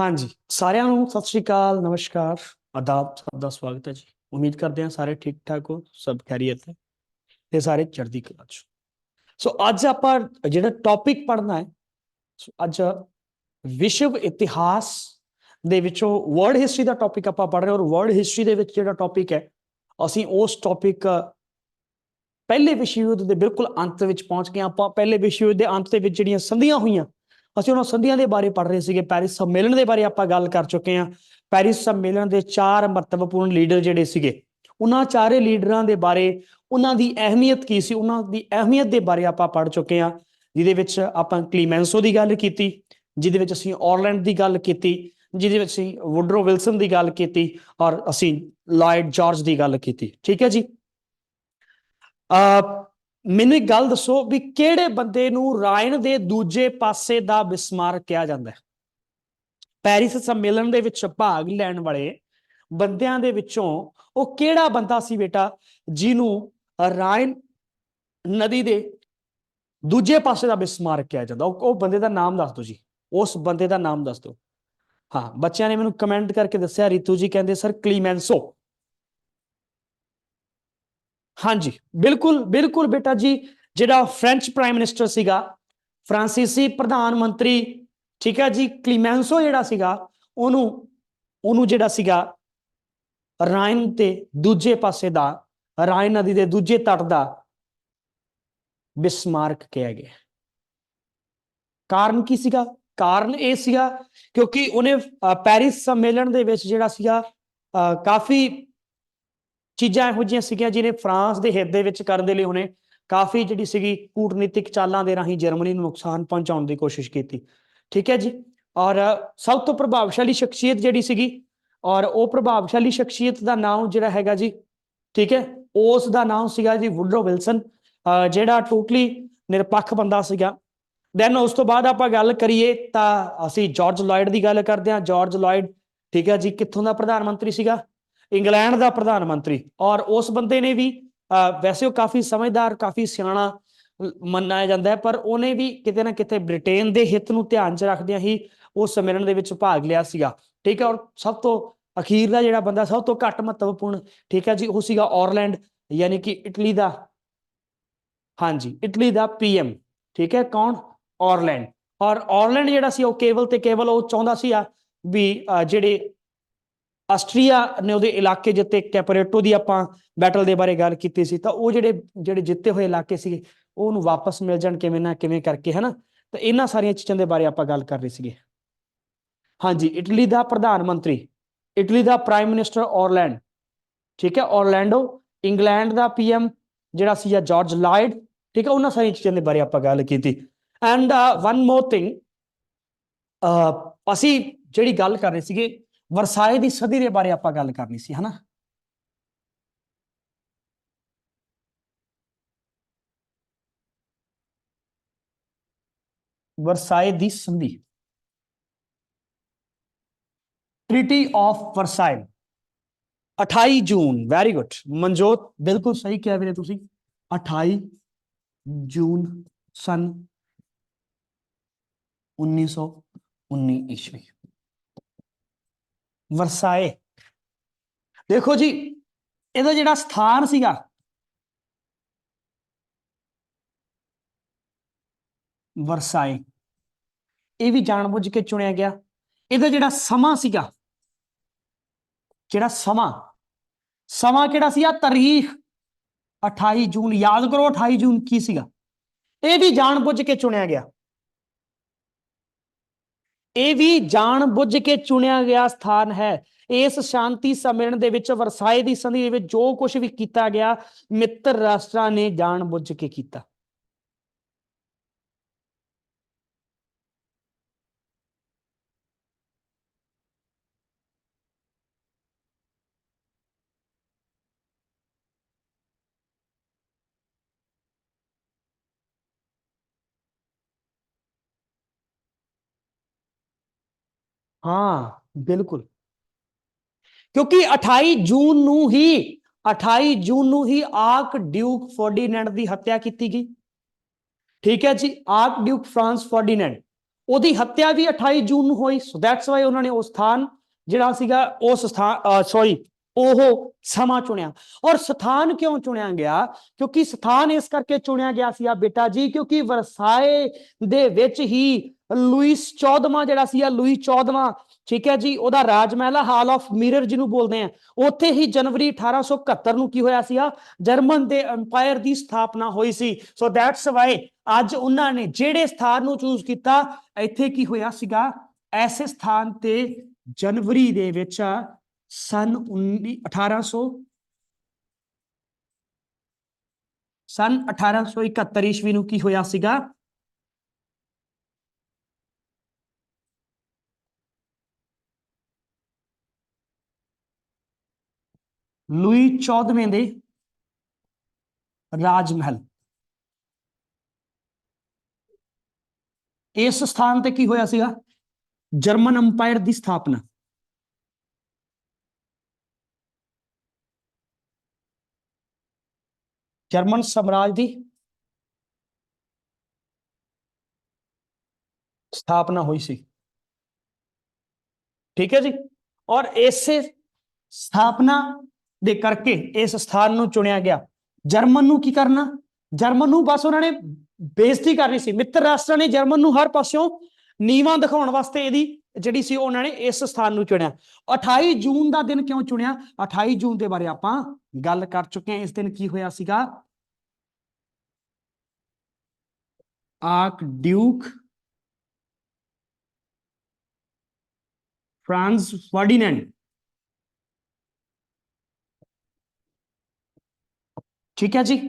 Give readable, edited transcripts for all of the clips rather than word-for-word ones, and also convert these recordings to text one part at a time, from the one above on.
हाँ जी, ਸਾਰਿਆਂ ਨੂੰ ਸਤਿ ਸ਼੍ਰੀ ਅਕਾਲ, ਨਮਸਕਾਰ, ਆਦਾਬ, ਸਭ ਦਾ ਸਵਾਗਤ ਹੈ ਜੀ। ਉਮੀਦ ਕਰਦੇ ਹਾਂ ਸਾਰੇ ਠੀਕ ਠਾਕ ਹੋ, ਸਭ ਖੈਰੀਅਤ ਹੈ ਤੇ ਸਾਰੇ ਚੜ੍ਹਦੀ ਕਲਾ ਚ। ਸੋ ਅੱਜ ਆਪਾਂ ਜਿਹੜਾ ਟੌਪਿਕ ਪੜ੍ਹਨਾ ਹੈ, ਅੱਜ ਵਿਸ਼ਵ ਇਤਿਹਾਸ ਦੇ ਵਿੱਚੋਂ ਵਰਲਡ ਹਿਸਟਰੀ ਦਾ ਟੌਪਿਕ ਆਪਾਂ ਪੜ੍ਹ ਰਹੇ ਹਾਂ। ਔਰ ਵਰਲਡ ਹਿਸਟਰੀ ਦੇ ਵਿੱਚ ਜਿਹੜਾ ਟੌਪਿਕ ਹੈ, ਅਸੀਂ ਉਸ ਟੌਪਿਕ ਪਹਿਲੇ ਵਿਸ਼ਵ ਯੁੱਧ ਦੇ ਬਿਲਕੁਲ ਅੰਤ ਵਿੱਚ ਪਹੁੰਚ ਗਏ। ਆਪਾਂ ਪਹਿਲੇ ਵਿਸ਼ਵ ਯੁੱਧ ਦੇ ਅੰਤ ਦੇ ਵਿੱਚ ਜਿਹੜੀਆਂ ਸੰਧੀਆਂ ਹੋਈਆਂ, ਅਸੀਂ ਉਹਨਾਂ ਸੰਧੀਆਂ ਦੇ ਬਾਰੇ ਪੜ੍ਹ ਰਹੇ ਸੀਗੇ। ਪੈਰਿਸ ਸੰਮੇਲਨ ਦੇ ਬਾਰੇ ਆਪਾਂ ਗੱਲ ਕਰ ਚੁੱਕੇ ਹਾਂ। ਪੈਰਿਸ ਸੰਮੇਲਨ ਦੇ 4 ਮਹੱਤਵਪੂਰਨ ਲੀਡਰ ਜਿਹੜੇ ਸੀਗੇ, ਉਹਨਾਂ ਚਾਰੇ ਲੀਡਰਾਂ ਦੇ ਬਾਰੇ, ਉਹਨਾਂ ਦੀ ਅਹਿਮੀਅਤ ਕੀ ਸੀ, ਉਹਨਾਂ ਦੀ ਅਹਿਮੀਅਤ ਦੇ ਬਾਰੇ ਆਪਾਂ ਪੜ੍ਹ ਚੁੱਕੇ ਹਾਂ। ਜਿਹਦੇ ਵਿੱਚ ਆਪਾਂ ਕਲੀਮੈਂਸੋ ਦੀ ਗੱਲ ਕੀਤੀ, ਜਿਹਦੇ ਵਿੱਚ ਅਸੀਂ ਆਰਲੈਂਡ ਦੀ ਗੱਲ ਕੀਤੀ, ਜਿਹਦੇ ਵਿੱਚ ਅਸੀਂ ਵੁਡਰੋ ਵਿਲਸਨ ਦੀ ਗੱਲ ਕੀਤੀ, ਔਰ ਅਸੀਂ ਲਾਇਡ ਜਾਰਜ ਦੀ ਗੱਲ ਕੀਤੀ। ਠੀਕ ਹੈ ਜੀ। ਮੈਨੂੰ ਇੱਕ ਗੱਲ ਦੱਸੋ ਵੀ ਕਿਹੜੇ ਬੰਦੇ ਨੂੰ ਰਾਇਨ ਦੇ ਦੂਜੇ ਪਾਸੇ ਦਾ ਬਿਸਮਾਰਕ ਕਿਹਾ ਜਾਂਦਾ ਹੈ? ਪੈਰਿਸ ਸੰਮੇਲਨ ਦੇ ਵਿੱਚ ਭਾਗ ਲੈਣ ਵਾਲੇ ਬੰਦਿਆਂ ਦੇ ਵਿੱਚੋਂ ਉਹ ਕਿਹੜਾ ਬੰਦਾ ਸੀ ਬੇਟਾ ਜਿਹਨੂੰ ਰਾਇਨ ਨਦੀ ਦੇ ਦੂਜੇ ਪਾਸੇ ਦਾ ਬਿਸਮਾਰਕ ਕਿਹਾ ਜਾਂਦਾ? ਉਹ ਬੰਦੇ ਦਾ ਨਾਮ ਦੱਸ ਦਿਓ ਜੀ, ਉਸ ਬੰਦੇ ਦਾ ਨਾਮ ਦੱਸ ਦਿਓ। ਹਾਂ, ਬੱਚਿਆਂ ਨੇ ਮੈਨੂੰ ਕਮੈਂਟ ਕਰਕੇ ਦੱਸਿਆ, ਰੀਤੂ ਜੀ ਕਹਿੰਦੇ ਸਰ ਕਲੀਮੈਂਸੋ। ਹਾਂਜੀ, ਬਿਲਕੁਲ ਬਿਲकुल ਬੇਟਾ ਜੀ। ਜਿਹੜਾ ਫ੍ਰੈਂਚ ਪ੍ਰਾਈਮ ਮਿਨਿਸਟਰ ਸੀਗਾ, ਫ੍ਰਾਂਸੀਸੀ ਪ੍ਰਧਾਨ ਮੰਤਰੀ, ਠੀਕ ਹੈ ਜੀ, ਕਲੀਮੈਂਸੋ ਜਿਹੜਾ ਸੀਗਾ, ਉਹਨੂੰ ਜਿਹੜਾ ਸੀਗਾ ਰਾਇਨ ਦੇ ਦੂਜੇ ਪਾਸੇ ਦਾ, ਰਾਇਨ ਨਦੀ ਦੇ ਦੂਜੇ ਤੱਟ ਦਾ ਬਿਸਮਾਰਕ ਕਿਹਾ ਗਿਆ। ਕਾਰਨ ਕੀ ਸੀਗਾ? ਕਾਰਨ ਇਹ ਸੀਗਾ ਕਿਉਂਕਿ ਉਹਨੇ ਪੈਰਿਸ ਸੰਮੇਲਨ ਦੇ ਵਿੱਚ ਜਿਹੜਾ ਸੀਗਾ ਕਾਫੀ ਚੀਜ਼ਾਂ ਇਹੋ ਜਿਹੀਆਂ ਸੀਗੀਆਂ ਜਿਹਨੇ ਫਰਾਂਸ ਦੇ ਹਿੱਤ ਦੇ ਵਿੱਚ ਕਰਨ ਦੇ ਲਈ ਉਹਨੇ ਕਾਫੀ ਜਿਹੜੀ ਸੀਗੀ ਕੂਟਨੀਤਿਕ ਚਾਲਾਂ ਦੇ ਰਾਹੀਂ ਜਰਮਨੀ ਨੂੰ ਨੁਕਸਾਨ ਪਹੁੰਚਾਉਣ ਦੀ ਕੋਸ਼ਿਸ਼ ਕੀਤੀ। ਠੀਕ ਹੈ ਜੀ। ਔਰ ਸਭ ਤੋਂ ਪ੍ਰਭਾਵਸ਼ਾਲੀ ਸ਼ਖਸੀਅਤ ਜਿਹੜੀ ਸੀਗੀ, ਔਰ ਉਹ ਪ੍ਰਭਾਵਸ਼ਾਲੀ ਸ਼ਖਸੀਅਤ ਦਾ ਨਾਮ ਜਿਹੜਾ ਹੈਗਾ ਜੀ, ਠੀਕ ਹੈ, ਉਸ ਦਾ ਨਾਮ ਸੀਗਾ ਜੀ ਵੁਡਰੋ ਵਿਲਸਨ, ਜਿਹੜਾ ਟੋਟਲੀ ਨਿਰਪੱਖ ਬੰਦਾ ਸੀਗਾ। ਦੈਨ ਉਸ ਤੋਂ ਬਾਅਦ ਆਪਾਂ ਗੱਲ ਕਰੀਏ ਤਾਂ ਅਸੀਂ ਜਾਰਜ ਲਾਇਡ ਦੀ ਗੱਲ ਕਰਦੇ ਹਾਂ। ਜਾਰਜ ਲਾਇਡ, ਠੀਕ ਹੈ ਜੀ, ਕਿੱਥੋਂ ਦਾ ਪ੍ਰਧਾਨ ਮੰਤਰੀ ਸੀਗਾ? ਇੰਗਲੈਂਡ ਦਾ ਪ੍ਰਧਾਨ ਮੰਤਰੀ। ਔਰ ਉਸ ਬੰਦੇ ਨੇ ਵੀ ਵੈਸੇ ਉਹ ਕਾਫੀ ਸਮਝਦਾਰ, ਕਾਫੀ ਸਿਆਣਾ ਮੰਨਿਆ ਜਾਂਦਾ ਹੈ, ਪਰ ਉਹਨੇ ਵੀ ਕਿਤੇ ਨਾ ਕਿਤੇ ਬ੍ਰਿਟੇਨ ਦੇ ਹਿੱਤ ਨੂੰ ਧਿਆਨ 'ਚ ਰੱਖਦਿਆਂ ਹੀ ਉਸ ਸੰਮੇਲਨ ਦੇ ਵਿੱਚ ਭਾਗ ਲਿਆ ਸੀਗਾ। ਠੀਕ ਹੈ। ਔਰ ਸਭ ਤੋਂ ਅਖੀਰਲਾ ਜਿਹੜਾ ਬੰਦਾ, ਸਭ ਤੋਂ ਘੱਟ ਮਹੱਤਵਪੂਰਨ, ਠੀਕ ਹੈ ਜੀ, ਉਹ ਸੀਗਾ ਆਰਲੈਂਡ, ਯਾਨੀ ਕਿ ਇਟਲੀ ਦਾ, ਹਾਂਜੀ, ਇਟਲੀ ਦਾ PM। ਠੀਕ ਹੈ, ਕੌਣ? ਆਰਲੈਂਡ। ਔਰ ਆਰਲੈਂਡ ਜਿਹੜਾ ਸੀ ਉਹ ਕੇਵਲ ਤੇ ਕੇਵਲ ਉਹ ਚਾਹੁੰਦਾ ਸੀ ਵੀ ਜਿਹੜੇ ਆਸਟਰੀਆ ਨੇ ਉਹਦੇ ਇਲਾਕੇ ਜਿੱਤੇ, ਕੈਪਰੇਟੋ ਦੀ ਆਪਾਂ ਬੈਟਲ ਦੇ ਬਾਰੇ ਗੱਲ ਕੀਤੀ ਸੀ, ਤਾਂ ਉਹ ਜਿਹੜੇ ਜਿੱਤੇ ਹੋਏ ਇਲਾਕੇ ਸੀਗੇ ਉਹਨੂੰ ਵਾਪਸ ਮਿਲ ਜਾਣ ਕਿਵੇਂ ਨਾ ਕਿਵੇਂ ਕਰਕੇ, ਹੈ ਨਾ। ਤਾਂ ਇਹਨਾਂ ਸਾਰੀਆਂ ਚੀਜ਼ਾਂ ਦੇ ਬਾਰੇ ਆਪਾਂ ਗੱਲ ਕਰ ਰਹੇ ਸੀਗੇ। ਹਾਂਜੀ, ਇਟਲੀ ਦਾ ਪ੍ਰਧਾਨ ਮੰਤਰੀ, ਇਟਲੀ ਦਾ ਪ੍ਰਾਈਮ ਮਿਨਿਸਟਰ ਆਰਲੈਂਡ, ਠੀਕ ਹੈ, ਆਰਲੈਂਡੋ। ਇੰਗਲੈਂਡ ਦਾ PM ਜਿਹੜਾ ਸੀ ਜਾਰਜ ਲਾਇਡ। ਠੀਕ ਹੈ, ਉਹਨਾਂ ਸਾਰੀਆਂ ਚੀਜ਼ਾਂ ਦੇ ਬਾਰੇ ਆਪਾਂ ਗੱਲ ਕੀਤੀ। ਐਂਡ ਵਨ ਮੋਰ ਥਿੰਗ, ਅਸੀਂ ਜਿਹੜੀ ਗੱਲ ਕਰ ਰਹੇ ਸੀਗੇ ਵਰਸਾਏ ਦੀ ਸਦੀ ਦੇ ਬਾਰੇ ਆਪਾਂ ਗੱਲ ਕਰਨੀ ਸੀ, ਹਨਾ। ਵਰਸਾਏ ਦੀ ਸੰਧੀ, treaty of Versailles, 28 June. Very good Manjot, ਬਿਲਕੁਲ ਸਹੀ ਕਿਹਾ ਵੀਰੇ ਤੁਸੀਂ। 28 ਜੂਨ ਸਨ 1919 ਈਸਵੀ, ਵਰਸਾਏ। ਦੇਖੋ ਜੀ, ਇਹਦਾ ਜਿਹੜਾ ਸਥਾਨ ਸੀਗਾ, ਵਰਸਾਏ, ਇਹ ਵੀ ਜਾਣਬੁੱਝ ਕੇ ਚੁਣਿਆ ਗਿਆ। ਇਹਦਾ ਜਿਹੜਾ ਸਮਾਂ ਸੀਗਾ, ਜਿਹੜਾ ਸਮਾਂ ਕਿਹੜਾ ਸੀ? ਤਾਰੀਖ 28 ਜੂਨ। ਯਾਦ ਕਰੋ 28 ਜੂਨ ਕੀ ਸੀਗਾ? ਇਹ ਵੀ ਜਾਣਬੁੱਝ ਕੇ ਚੁਣਿਆ ਗਿਆ। ਇਹ ਵੀ ਜਾਣਬੁੱਝ ਕੇ ਚੁਣਿਆ ਗਿਆ ਸਥਾਨ ਹੈ। ਇਸ ਸ਼ਾਂਤੀ ਸੰਮੇਲਨ ਦੇ ਵਿੱਚ, ਵਰਸਾਏ ਦੀ ਸੰਧੀ ਦੇ ਵਿੱਚ ਜੋ ਕੁਝ ਵੀ ਕੀਤਾ ਗਿਆ, ਮਿੱਤਰ ਰਾਸ਼ਟਰਾਂ ਨੇ ਜਾਣਬੁੱਝ ਕੇ ਕੀਤਾ। ਹਾਂ, ਬਿਲਕੁਲ, ਕਿਉਂਕਿ 28 ਜੂਨ ਨੂੰ ਹੀ 28 ਜੂਨ ਨੂੰ ਹੀ ਆਰਕ ਡਿਊਕ ਫਰਡੀਨੈਂਡ ਦੀ ਹੱਤਿਆ ਕੀਤੀ ਗਈ। ਠੀਕ ਹੈ ਜੀ, ਆਰਕ ਡਿਊਕ ਫ੍ਰਾਂਸ ਫਰਡੀਨੈਂਡ, ਉਹਦੀ ਹੱਤਿਆ ਵੀ 28 ਜੂਨ ਨੂੰ ਹੋਈ। ਸੋ ਦੈਟਸ ਵਾਈ ਉਹਨਾਂ ਨੇ ਉਹ ਸਥਾਨ ਜਿਹੜਾ ਸੀਗਾ ਉਸ ਸਥਾਨ ਸੌਰੀ ਉਹ ਸਮਾਂ ਚੁਣਿਆ। ਔਰ ਸਥਾਨ ਕਿਉਂ ਚੁਣਿਆ ਗਿਆ? ਕਿਉਂਕਿ ਸਥਾਨ ਇਸ ਕਰਕੇ ਚੁਣਿਆ ਗਿਆ ਸੀ ਬੇਟਾ ਜੀ, ਕਿਉਂਕਿ ਵਰਸਾਏ ਦੇ ਵਿੱਚ ਹੀ ਲੂਈਸ 14ਵਾਂ ਜਿਹੜਾ ਸੀ ਲੂਈ 14ਵਾਂ, ਠੀਕ ਹੈ ਜੀ, ਉਹਦਾ ਰਾਜ ਮਹਿਲ ਹਾਲ ਆਫ ਮਿਰਰ ਜਿਹਨੂੰ ਬੋਲਦੇ ਆ, ਉੱਥੇ ਹੀ ਜਨਵਰੀ 1871 ਨੂੰ ਕੀ ਹੋਇਆ ਸੀਗਾ, ਜਰਮਨ ਦੇ ਅੰਪਾਇਰ ਦੀ ਸਥਾਪਨਾ ਹੋਈ ਸੀ। ਸੋ ਦੈਟਸ ਵਾਈ ਅੱਜ ਉਹਨਾਂ ਨੇ ਜਿਹੜੇ ਸਥਾਨ ਨੂੰ ਚੂਜ਼ ਕੀਤਾ, ਇੱਥੇ ਕੀ ਹੋਇਆ ਸੀਗਾ, ਐਸੇ ਸਥਾਨ ਤੇ ਜਨਵਰੀ ਦੇ ਵਿੱਚ ਸਨ 1871 ਈਸਵੀ ਨੂੰ ਕੀ ਹੋਇਆ ਸੀਗਾ, ਲੂਈ 14ਵੇਂ ਦੇ ਰਾਜ ਮਹਿਲ, ਇਸ ਸਥਾਨ ਤੇ ਕੀ ਹੋਇਆ ਸੀਗਾ, ਜਰਮਨ ਅੰਪਾਇਰ ਦੀ ਸਥਾਪਨਾ। ਜਰਮਨ ਸਾਮਰਾਜ ਦੀ ਸਥਾਪਨਾ ਹੋਈ ਸੀ, ਠੀਕ ਹੈ ਜੀ। ਔਰ ਇਸੇ ਸਥਾਪਨਾ ਦੇ ਕਰਕੇ ਇਸ ਸਥਾਨ ਨੂੰ ਚੁਣਿਆ ਗਿਆ। ਜਰਮਨ ਨੂੰ ਕੀ ਕਰਨਾ, ਜਰਮਨ ਨੂੰ ਬਸ ਉਹਨਾਂ ਨੇ ਬੇਇੱਜ਼ਤੀ ਕਰਨੀ ਸੀ। ਮਿੱਤਰ ਰਾਸ਼ਟਰਾਂ ਨੇ ਜਰਮਨ ਨੂੰ ਹਰ ਪਾਸਿਓਂ ਨੀਵਾਂ ਦਿਖਾਉਣ ਵਾਸਤੇ ਇਹਦੀ ਜਿਹੜੀ ਸੀ ਉਹਨਾਂ ਨੇ ਇਸ ਸਥਾਨ ਨੂੰ ਚੁਣਿਆ। 28 ਜੂਨ ਦਾ ਦਿਨ ਕਿਉਂ ਚੁਣਿਆ? 28 ਜੂਨ ਦੇ ਬਾਰੇ ਆਪਾਂ ਗੱਲ ਕਰ ਚੁੱਕੇ ਹਾਂ। ਇਸ ਦਿਨ ਕੀ ਹੋਇਆ ਸੀਗਾ, ਆਰਕ ਡਿਊਕ ਫਰਾਂਸ ਫਰਡੀਨੈਂਡ, ਠੀਕ ਹੈ ਜੀ,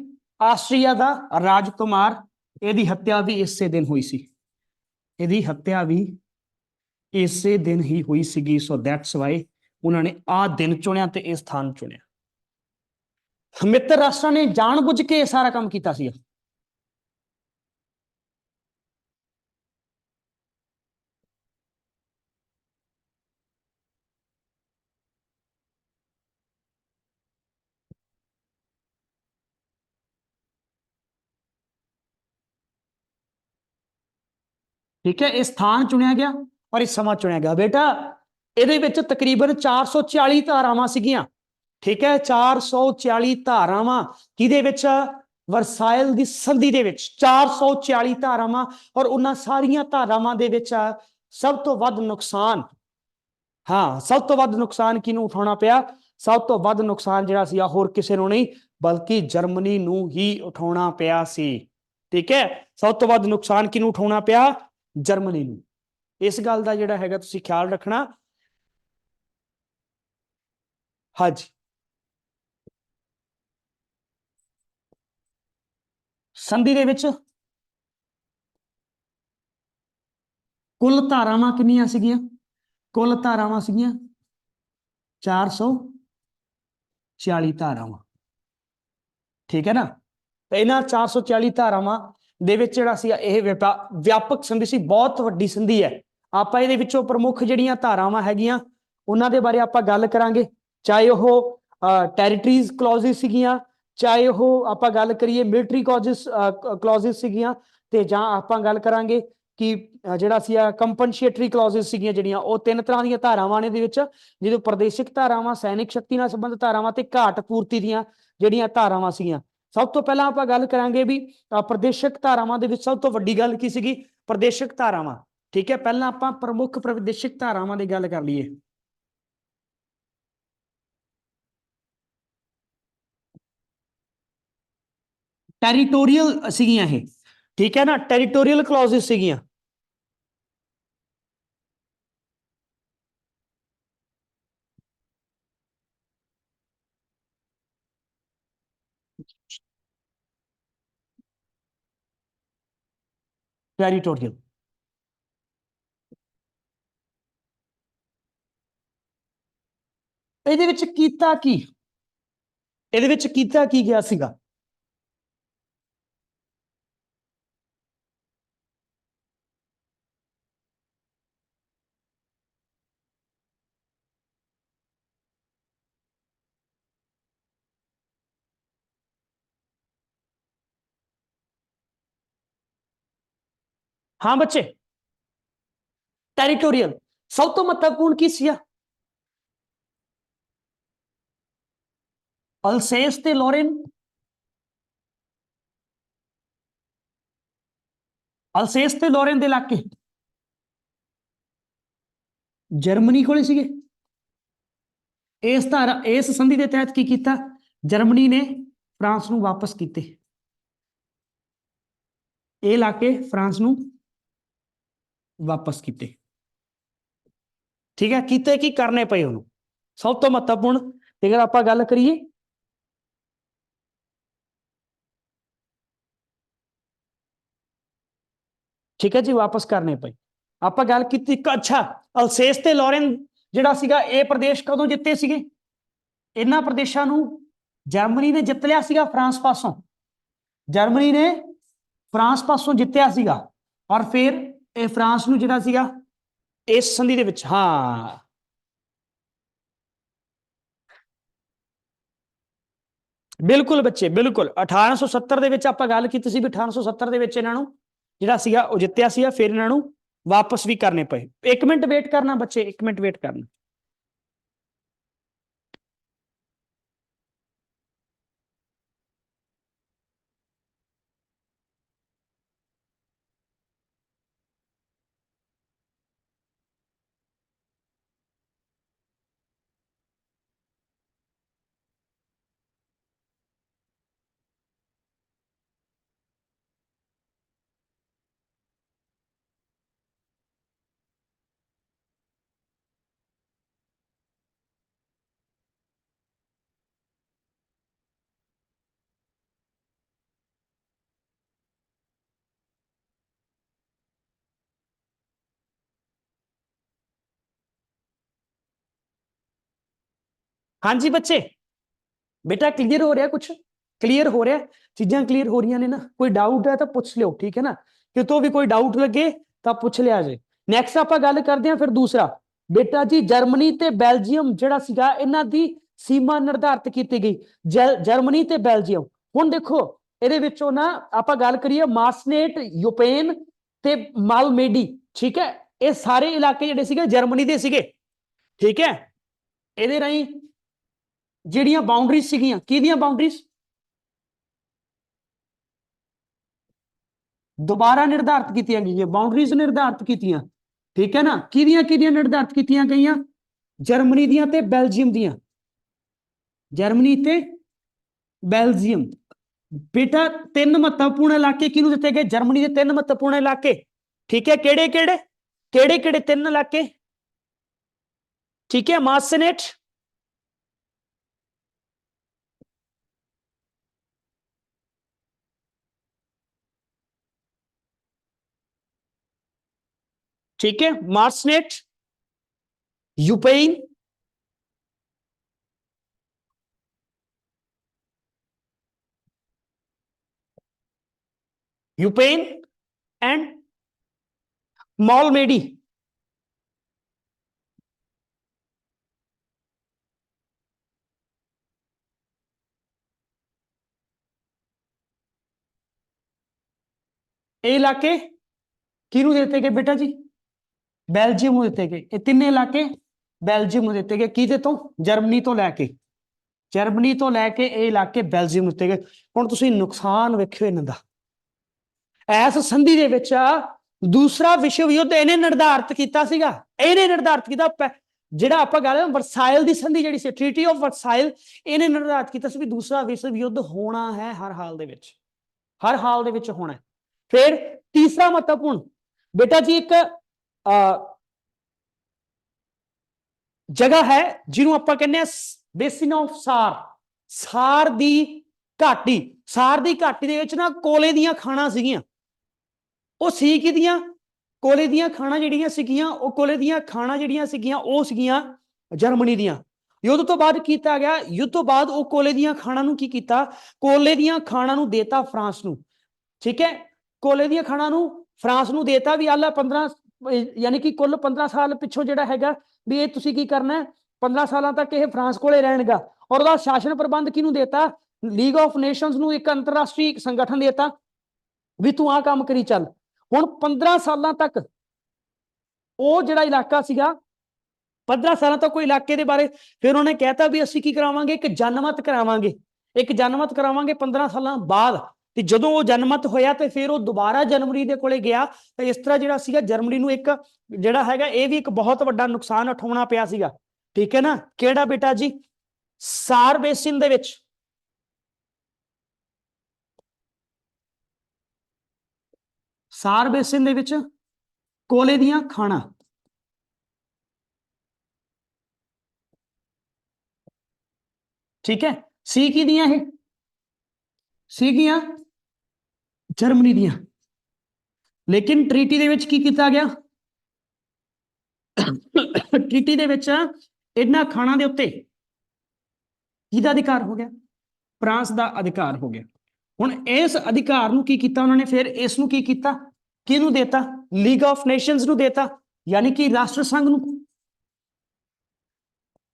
ਆਸਟਰੀਆ ਦਾ ਰਾਜਕੁਮਾਰ, ਇਹਦੀ ਹੱਤਿਆ ਵੀ ਇਸੇ ਦਿਨ ਹੋਈ ਸੀ। ਇਹਦੀ ਹੱਤਿਆ ਵੀ ਇਸੇ ਦਿਨ ਹੀ ਹੋਈ ਸੀਗੀ। ਸੋ ਦੈਟਸ ਵਾਈ ਉਹਨਾਂ ਨੇ ਆਹ ਦਿਨ ਚੁਣਿਆ ਤੇ ਇਹ ਸਥਾਨ ਚੁਣਿਆ। ਮਿੱਤਰ ਰਾਸ਼ਟਰਾਂ ਨੇ ਜਾਣਬੁੱਝ ਕੇ ਇਹ ਸਾਰਾ ਕੰਮ ਕੀਤਾ ਸੀ। ਠੀਕ ਹੈ, ਇਹ ਸਥਾਨ ਚੁਣਿਆ ਗਿਆ ਔਰ ਇਹ ਸਮਾਂ ਚੁਣਿਆ ਗਿਆ। ਬੇਟਾ ਇਹਦੇ ਵਿੱਚ ਤਕਰੀਬਨ 440 ਧਾਰਾਵਾਂ ਸੀਗੀਆਂ, ਠੀਕ ਹੈ, 440 ਧਾਰਾਵਾਂ ਕਿਹਦੇ ਵਿੱਚ, ਵਰਸਾਇਲ ਦੀ ਸੰਧੀ ਦੇ ਵਿੱਚ 440 ਧਾਰਾਵਾਂ। ਔਰ ਉਹਨਾਂ ਸਾਰੀਆਂ ਧਾਰਾਵਾਂ ਦੇ ਵਿੱਚ ਸਭ ਤੋਂ ਵੱਧ ਨੁਕਸਾਨ, ਹਾਂ ਸਭ ਤੋਂ ਵੱਧ ਨੁਕਸਾਨ ਕਿਹਨੂੰ ਉਠਾਉਣਾ ਪਿਆ? ਸਭ ਤੋਂ ਵੱਧ ਨੁਕਸਾਨ ਜਿਹੜਾ ਸੀ ਹੋਰ ਕਿਸੇ ਨੂੰ ਨਹੀਂ ਬਲਕਿ ਜਰਮਨੀ ਨੂੰ ਹੀ ਉਠਾਉਣਾ ਪਿਆ ਸੀ। ਠੀਕ ਹੈ, ਸਭ ਤੋਂ ਵੱਧ ਨੁਕਸਾਨ ਕਿਹਨੂੰ ਉਠਾਉਣਾ ਪਿਆ? ਜਰਮਨੀ ਨੂੰ। ਇਸ ਗੱਲ ਦਾ ਜਿਹੜਾ ਹੈਗਾ ਤੁਸੀਂ ਖਿਆਲ ਰੱਖਣਾ। ਹਾਂਜੀ, ਸੰਧੀ ਦੇ ਵਿੱਚ ਕੁੱਲ ਧਾਰਾਵਾਂ ਕਿੰਨੀਆਂ ਸੀਗੀਆਂ? ਕੁੱਲ ਧਾਰਾਵਾਂ ਸੀਗੀਆਂ 440 ਧਾਰਾਵਾਂ, ਠੀਕ ਹੈ ਨਾ। ਤੇ ਇਹਨਾਂ 440 ਧਾਰਾਵਾਂ ਦੇ ਵਿੱਚ ਜਿਹੜਾ ਸੀ ਇਹ ਵਿਆਪਕ ਸੰਧੀ ਸੀ, ਬਹੁਤ ਵੱਡੀ ਸੰਧੀ ਹੈ। ਆਪਾਂ ਇਹਦੇ ਵਿੱਚੋਂ ਪ੍ਰਮੁੱਖ ਜਿਹੜੀਆਂ ਧਾਰਾਵਾਂ ਹੈਗੀਆਂ ਉਹਨਾਂ ਦੇ ਬਾਰੇ ਆਪਾਂ ਗੱਲ ਕਰਾਂਗੇ, ਚਾਹੇ ਉਹ ਟੈਰੀਟਰੀਜ਼ ਕਲੌਜ਼ਸ ਸੀਗੀਆਂ, ਚਾਹੇ ਉਹ ਆਪਾਂ ਗੱਲ ਕਰੀਏ ਮਿਲਟਰੀ ਕਲੌਜ਼ਸ ਸੀਗੀਆਂ, ਤੇ ਜਾਂ ਆਪਾਂ ਗੱਲ ਕਰਾਂਗੇ ਕਿ ਜਿਹੜਾ ਸੀ ਕੰਪਨਸੇਟਰੀ ਕਲੌਜ਼ਸ ਸੀਗੀਆਂ ਜਿਹੜੀਆਂ, ਉਹ ਤਿੰਨ ਤਰ੍ਹਾਂ ਦੀਆਂ ਧਾਰਾਵਾਂ ਨੇ ਇਹਦੇ ਵਿੱਚ, ਜਿਹਦੇ ਪ੍ਰਦੇਸ਼ਿਕ ਧਾਰਾਵਾਂ, ਸੈਨਿਕ ਸ਼ਕਤੀ ਨਾਲ ਸੰਬੰਧਿਤ ਧਾਰਾਵਾਂ ਤੇ ਘਾਟ ਪੂਰਤੀ ਦੀਆਂ ਜਿਹੜੀਆਂ ਧਾਰਾਵਾਂ ਸੀਗੀਆਂ। ਸਭ ਤੋਂ ਪਹਿਲਾਂ ਆਪਾਂ ਗੱਲ ਕਰਾਂਗੇ ਵੀ ਪ੍ਰਦੇਸ਼ਕ ਧਾਰਾਵਾਂ ਦੇ ਵਿੱਚ ਸਭ ਤੋਂ ਵੱਡੀ ਗੱਲ ਕੀ ਸੀਗੀ? ਪ੍ਰਦੇਸ਼ਕ ਧਾਰਾਵਾਂ। ਠੀਕ ਹੈ, ਪਹਿਲਾਂ ਆਪਾਂ ਪ੍ਰਮੁੱਖ ਪ੍ਰਦੇਸ਼ਕ ਧਾਰਾਵਾਂ ਦੀ ਗੱਲ ਕਰ ਲਈਏ। ਟੈਰੀਟੋਰੀਅਲ ਸੀਗੀਆਂ ਇਹ, ਠੀਕ ਹੈ ਨਾ, ਟੈਰੀਟੋਰੀਅਲ ਕਲੌਜ਼ਸ ਸੀਗੀਆਂ। ਟੈਰੀਟੋਰੀਅਲ, ਇਹਦੇ ਵਿੱਚ ਕੀਤਾ ਕੀ, ਇਹਦੇ ਵਿੱਚ ਕੀਤਾ ਕੀ ਗਿਆ ਸੀਗਾ? ਹਾਂ ਬੱਚੇ, ਟੈਰੀਟੋਰੀਅਲ। ਸਭ ਤੋਂ ਮਹੱਤਵਪੂਰਨ ਕੀ ਸੀ? ਅਲਸੇਸ ਤੇ ਲੋਰੇਨ। ਅਲਸੇਸ ਤੇ ਲੋਰੇਨ ਦੇ ਇਲਾਕੇ ਜਰਮਨੀ ਕੋਲੇ ਸੀਗੇ। ਇਸ ਸੰਧੀ ਦੇ ਤਹਿਤ ਕੀ ਕੀਤਾ? ਜਰਮਨੀ ਨੇ ਫਰਾਂਸ ਨੂੰ ਵਾਪਸ ਕੀਤੇ, ਇਹ ਇਲਾਕੇ ਫਰਾਂਸ ਨੂੰ ਵਾਪਸ ਕੀਤੇ। ਠੀਕ ਹੈ, ਕੀਤੇ ਕੀ ਕਰਨੇ ਪਏ ਉਹਨੂੰ। ਸਭ ਤੋਂ ਮਹੱਤਵਪੂਰਨ ਅਗਰ ਆਪਾਂ ਗੱਲ ਕਰੀਏ, ਠੀਕ ਹੈ ਜੀ, ਵਾਪਸ ਕਰਨੇ ਪਏ। ਆਪਾਂ ਗੱਲ ਕੀਤੀ ਅੱਛਾ, ਅਲਸੇਸ ਤੇ ਲੋਰੇਨ ਜਿਹੜਾ ਸੀਗਾ, ਇਹ ਪ੍ਰਦੇਸ਼ ਕਦੋਂ ਜਿੱਤੇ ਸੀਗੇ? ਇਹਨਾਂ ਪ੍ਰਦੇਸ਼ਾਂ ਨੂੰ ਜਰਮਨੀ ਨੇ ਜਿੱਤ ਲਿਆ ਸੀਗਾ ਫਰਾਂਸ ਪਾਸੋਂ। ਜਰਮਨੀ ਨੇ ਫਰਾਂਸ ਪਾਸੋਂ ਜਿੱਤਿਆ ਸੀਗਾ, ਔਰ ਫਿਰ ਇਹ ਫਰਾਂਸ ਨੂੰ ਜਿਹੜਾ ਸੀਗਾ ਇਸ ਸੰਧੀ ਦੇ ਵਿੱਚ, ਹਾਂ ਬਿਲਕੁਲ ਬੱਚੇ, ਬਿਲकुल 1870 ਦੇ ਵਿੱਚ ਆਪਾਂ ਗੱਲ ਕੀਤੀ ਸੀ ਵੀ 1870 ਦੇ ਵਿੱਚ ਇਹਨਾਂ ਨੂੰ ਜਿਹੜਾ ਸੀਗਾ ਉਹ ਜਿੱਤਿਆ ਸੀਗਾ, ਫਿਰ ਇਹਨਾਂ ਨੂੰ ਵਾਪਸ ਵੀ ਕਰਨੇ ਪਏ। 1 ਮਿੰਟ ਵੇਟ ਕਰਨਾ ਬੱਚੇ, 1 ਮਿੰਟ ਵੇਟ ਕਰਨਾ। ਹਾਂਜੀ ਬੱਚੇ, बेटा क्लियर हो रहा है? कुछ क्लियर हो रहा है? चीजें क्लियर हो रही ने ना? कोई डाउट है तो पूछ लियो, ठीक है ना? कि तो भी कोई डाउट लगे तो पूछ लिया जाए। नैक्सट आप गल करते हैं फिर दूसरा, बेटा जी जर्मनी ते बैल्जियम ਜਿਹੜਾ ਸੀਗਾ ਇਹਨਾਂ ਦੀ ਸੀਮਾ ਨਿਰਧਾਰਿਤ ਕੀਤੀ ਗਈ। ਜਰਮਨੀ ਤੇ ਬੈਲਜੀਅਮ। ਹੁਣ ਦੇਖੋ ਇਹਦੇ ਵਿੱਚੋਂ ਨਾ ਆਪਾਂ ਗੱਲ ਕਰੀਏ ਮਾਰਸਨੇਟ, ਯੂਪੇਨ ਤੇ ਮਾਲਮੇਡੀ, ਠੀਕ ਹੈ, ਇਹ ਸਾਰੇ ਇਲਾਕੇ ਜਿਹੜੇ ਸੀਗੇ ਜਰਮਨੀ ਦੇ ਸੀਗੇ। ਠੀਕ ਹੈ, ਇਹਦੇ ਰਾਹੀਂ ਜਿਹੜੀਆਂ ਬਾਉਂਡਰੀਜ਼ ਸੀਗੀਆਂ, ਕਿਹਦੀਆਂ ਬਾਉਂਡਰੀਜ਼ ਦੁਬਾਰਾ ਨਿਰਧਾਰਿਤ ਕੀਤੀਆਂ ਗਈਆਂ, ਬਾਉਂਡਰੀਜ਼ ਨਿਰਧਾਰਿਤ ਕੀਤੀਆਂ। ਠੀਕ ਹੈ ਨਾ, ਕਿਹਦੀਆਂ ਕਿਹਦੀਆਂ ਨਿਰਧਾਰਿਤ ਕੀਤੀਆਂ ਗਈਆਂ? ਜਰਮਨੀ ਦੀਆਂ ਤੇ ਬੈਲਜੀਅਮ ਦੀਆਂ। ਜਰਮਨੀ ਤੇ ਬੈਲਜੀਅਮ। ਬੇਟਾ 3 ਮਹੱਤਵਪੂਰਨ ਇਲਾਕੇ ਕਿਹਨੂੰ ਦਿੱਤੇ ਗਏ? ਜਰਮਨੀ ਦੇ 3 ਮਹੱਤਵਪੂਰਨ ਇਲਾਕੇ। ਠੀਕ ਹੈ, ਕਿਹੜੇ ਕਿਹੜੇ? ਕਿਹੜੇ ਕਿਹੜੇ 3 ਇਲਾਕੇ? ਠੀਕ ਹੈ, ਮਾਸਨੇਟ, ठीक है, मार्सनेट, यूपेन, यूपेन एंड मॉलमेडी। ਇਹ ਇਲਾਕੇ ਕਿਹਨੂੰ ਦਿੱਤੇ ਗਏ ਬੇਟਾ ਜੀ? ਬੈਲਜੀਅਮ ਨੂੰ ਦਿੱਤੇ ਗਏ। ਇਹ ਤਿੰਨੇ ਇਲਾਕੇ ਬੈਲਜੀਅਮ ਨੂੰ ਦਿੱਤੇ ਗਏ। ਕਿਹਦੇ ਤੋਂ? ਜਰਮਨੀ ਤੋਂ ਲੈ ਕੇ, ਜਰਮਨੀ ਤੋਂ ਲੈ ਕੇ ਇਹ ਇਲਾਕੇ ਬੈਲਜੀਅਮ ਨੂੰ ਦਿੱਤੇ ਗਏ। ਹੁਣ ਤੁਸੀਂ ਨੁਕਸਾਨ ਵੇਖਿਓ ਇਹਨਾਂ ਦਾ। ਇਸ ਸੰਧੀ ਦੇ ਵਿੱਚ ਦੂਸਰਾ ਵਿਸ਼ਵ ਯੁੱਧ ਇਹਨੇ ਨਿਰਧਾਰਿਤ ਕੀਤਾ ਸੀਗਾ, ਇਹਨੇ ਨਿਰਧਾਰਿਤ ਕੀਤਾ। ਜਿਹੜਾ ਆਪਾਂ ਗੱਲ ਵਰਸਾਇਲ ਦੀ ਸੰਧੀ ਜਿਹੜੀ ਸੀ, ਟ੍ਰੀਟੀ ਆਫ ਵਰਸਾਇਲ, ਇਹਨੇ ਨਿਰਧਾਰਿਤ ਕੀਤਾ ਸੀ ਵੀ ਦੂਸਰਾ ਵਿਸ਼ਵ ਯੁੱਧ ਹੋਣਾ ਹੈ ਹਰ ਹਾਲ ਦੇ ਵਿੱਚ, ਹਰ ਹਾਲ ਦੇ ਵਿੱਚ ਹੋਣਾ। ਫਿਰ ਤੀਸਰਾ ਮਹੱਤਵਪੂਰਨ ਬੇਟਾ ਜੀ ਇੱਕ ਜਗ੍ਹਾ ਹੈ ਜਿਹਨੂੰ ਆਪਾਂ ਕਹਿੰਦੇ ਆ ਬੇਸਿਨ ਆਫ ਸਾਰ, ਸਾਰ ਦੀ ਘਾਟੀ। ਸਾਰ ਦੀ ਘਾਟੀ ਦੇ ਵਿੱਚ ਨਾ ਕੋਲੇ ਦੀਆਂ ਖਾਣਾਂ ਸੀਗੀਆਂ। ਉਹ ਸੀ ਕਿਹਦੀਆਂ? ਕੋਲੇ ਦੀਆਂ ਖਾਣਾਂ ਜਿਹੜੀਆਂ ਸੀਗੀਆਂ, ਉਹ ਕੋਲੇ ਦੀਆਂ ਖਾਣਾਂ ਜਿਹੜੀਆਂ ਸੀਗੀਆਂ ਉਹ ਸੀਗੀਆਂ ਜਰਮਨੀ ਦੀਆਂ। ਯੁੱਧ ਤੋਂ ਬਾਅਦ ਕੀਤਾ ਗਿਆ, ਯੁੱਧ ਤੋਂ ਬਾਅਦ ਉਹ ਕੋਲੇ ਦੀਆਂ ਖਾਣਾਂ ਨੂੰ ਕੀ ਕੀਤਾ? ਕੋਲੇ ਦੀਆਂ ਖਾਣਾਂ ਨੂੰ ਦੇਤਾ ਫਰਾਂਸ ਨੂੰ। ਠੀਕ ਹੈ, ਕੋਲੇ ਦੀਆਂ ਖਾਣਾਂ ਨੂੰ ਫਰਾਂਸ ਨੂੰ ਦੇਤਾ ਵੀ ਆਲਾ 15, ਯਾਨੀ ਕਿ ਕੁੱਲ 15 ਸਾਲ ਪਿੱਛੋਂ ਜਿਹੜਾ ਹੈਗਾ ਵੀ ਇਹ ਤੁਸੀਂ ਕੀ ਕਰਨਾ ਹੈ, 15 ਸਾਲਾਂ ਤੱਕ ਇਹ ਫਰਾਂਸ ਕੋਲੇ ਰਹਿਣਗਾ। ਔਰ ਉਹਦਾ ਸ਼ਾਸਨ ਪ੍ਰਬੰਧ ਕਿਹਨੂੰ ਦੇਤਾ? ਲੀਗ ਆਫ ਨੇਸ਼ਨਸ ਨੂੰ, ਇੱਕ ਅੰਤਰਰਾਸ਼ਟਰੀ ਸੰਗਠਨ ਦੇਤਾ ਵੀ ਤੂੰ ਆਹ ਕੰਮ ਕਰੀ ਚੱਲ। ਹੁਣ 15 ਸਾਲਾਂ ਤੱਕ ਉਹ ਜਿਹੜਾ ਇਲਾਕਾ ਸੀਗਾ 15 ਸਾਲਾਂ ਤੋਂ ਕੋਈ ਇਲਾਕੇ ਦੇ ਬਾਰੇ ਫਿਰ ਉਹਨੇ ਕਹਿਤਾ ਵੀ ਅਸੀਂ ਕੀ ਕਰਾਵਾਂਗੇ, ਇੱਕ ਜਨਮਤ ਕਰਾਵਾਂਗੇ, ਇੱਕ ਜਨਮਤ ਕਰਾਵਾਂਗੇ 15 ਸਾਲਾਂ ਬਾਅਦ। ਤੇ ਜਦੋਂ ਉਹ ਜਨਮਤ ਹੋਇਆ ਤੇ ਫਿਰ ਉਹ ਦੁਬਾਰਾ ਜਰਮਨੀ ਦੇ ਕੋਲੇ ਗਿਆ। ਤੇ ਇਸ ਤਰ੍ਹਾਂ ਜਿਹੜਾ ਸੀਗਾ ਜਰਮਨੀ ਨੂੰ ਇੱਕ ਜਿਹੜਾ ਹੈਗਾ ਇਹ ਵੀ ਇੱਕ ਬਹੁਤ ਵੱਡਾ ਨੁਕਸਾਨ ਉਠਾਉਣਾ ਪਿਆ ਸੀਗਾ। ਠੀਕ ਹੈ ਨਾ, ਕਿਹੜਾ ਬੇਟਾ ਜੀ, ਸਾਰ ਬੇਸਿਨ ਦੇ ਵਿੱਚ, ਸਾਰ ਬੇਸਿਨ ਦੇ ਵਿੱਚ ਕੋਲੇ ਦੀਆਂ ਖਾਣਾਂ, ਠੀਕ ਹੈ, ਸੀ ਕੀ ਦੀਆਂ ਇਹ ਸੀਗੀਆਂ ਜਰਮਨੀ ਦੀਆਂ। ਲੇਕਿਨ ਟ੍ਰੀਟੀ ਦੇ ਵਿੱਚ ਕੀ ਕੀਤਾ ਗਿਆ, ਟ੍ਰੀਟੀ ਦੇ ਵਿੱਚ ਇਹਨਾਂ ਖਾਣਾਂ ਦੇ ਉੱਤੇ ਕਿਹਦਾ ਅਧਿਕਾਰ ਹੋ ਗਿਆ, ਫਰਾਂਸ ਦਾ ਅਧਿਕਾਰ ਹੋ ਗਿਆ। ਹੁਣ ਇਸ ਅਧਿਕਾਰ ਨੂੰ ਕੀ ਕੀਤਾ ਉਹਨਾਂ ਨੇ, ਫਿਰ ਇਸ ਨੂੰ ਕੀ ਕੀਤਾ, ਕਿਹਨੂੰ ਦੇਤਾ, ਲੀਗ ਆਫ ਨੇਸ਼ਨਸ ਨੂੰ ਦੇਤਾ, ਯਾਨੀ ਕਿ ਰਾਸ਼ਟਰ ਸੰਘ ਨੂੰ।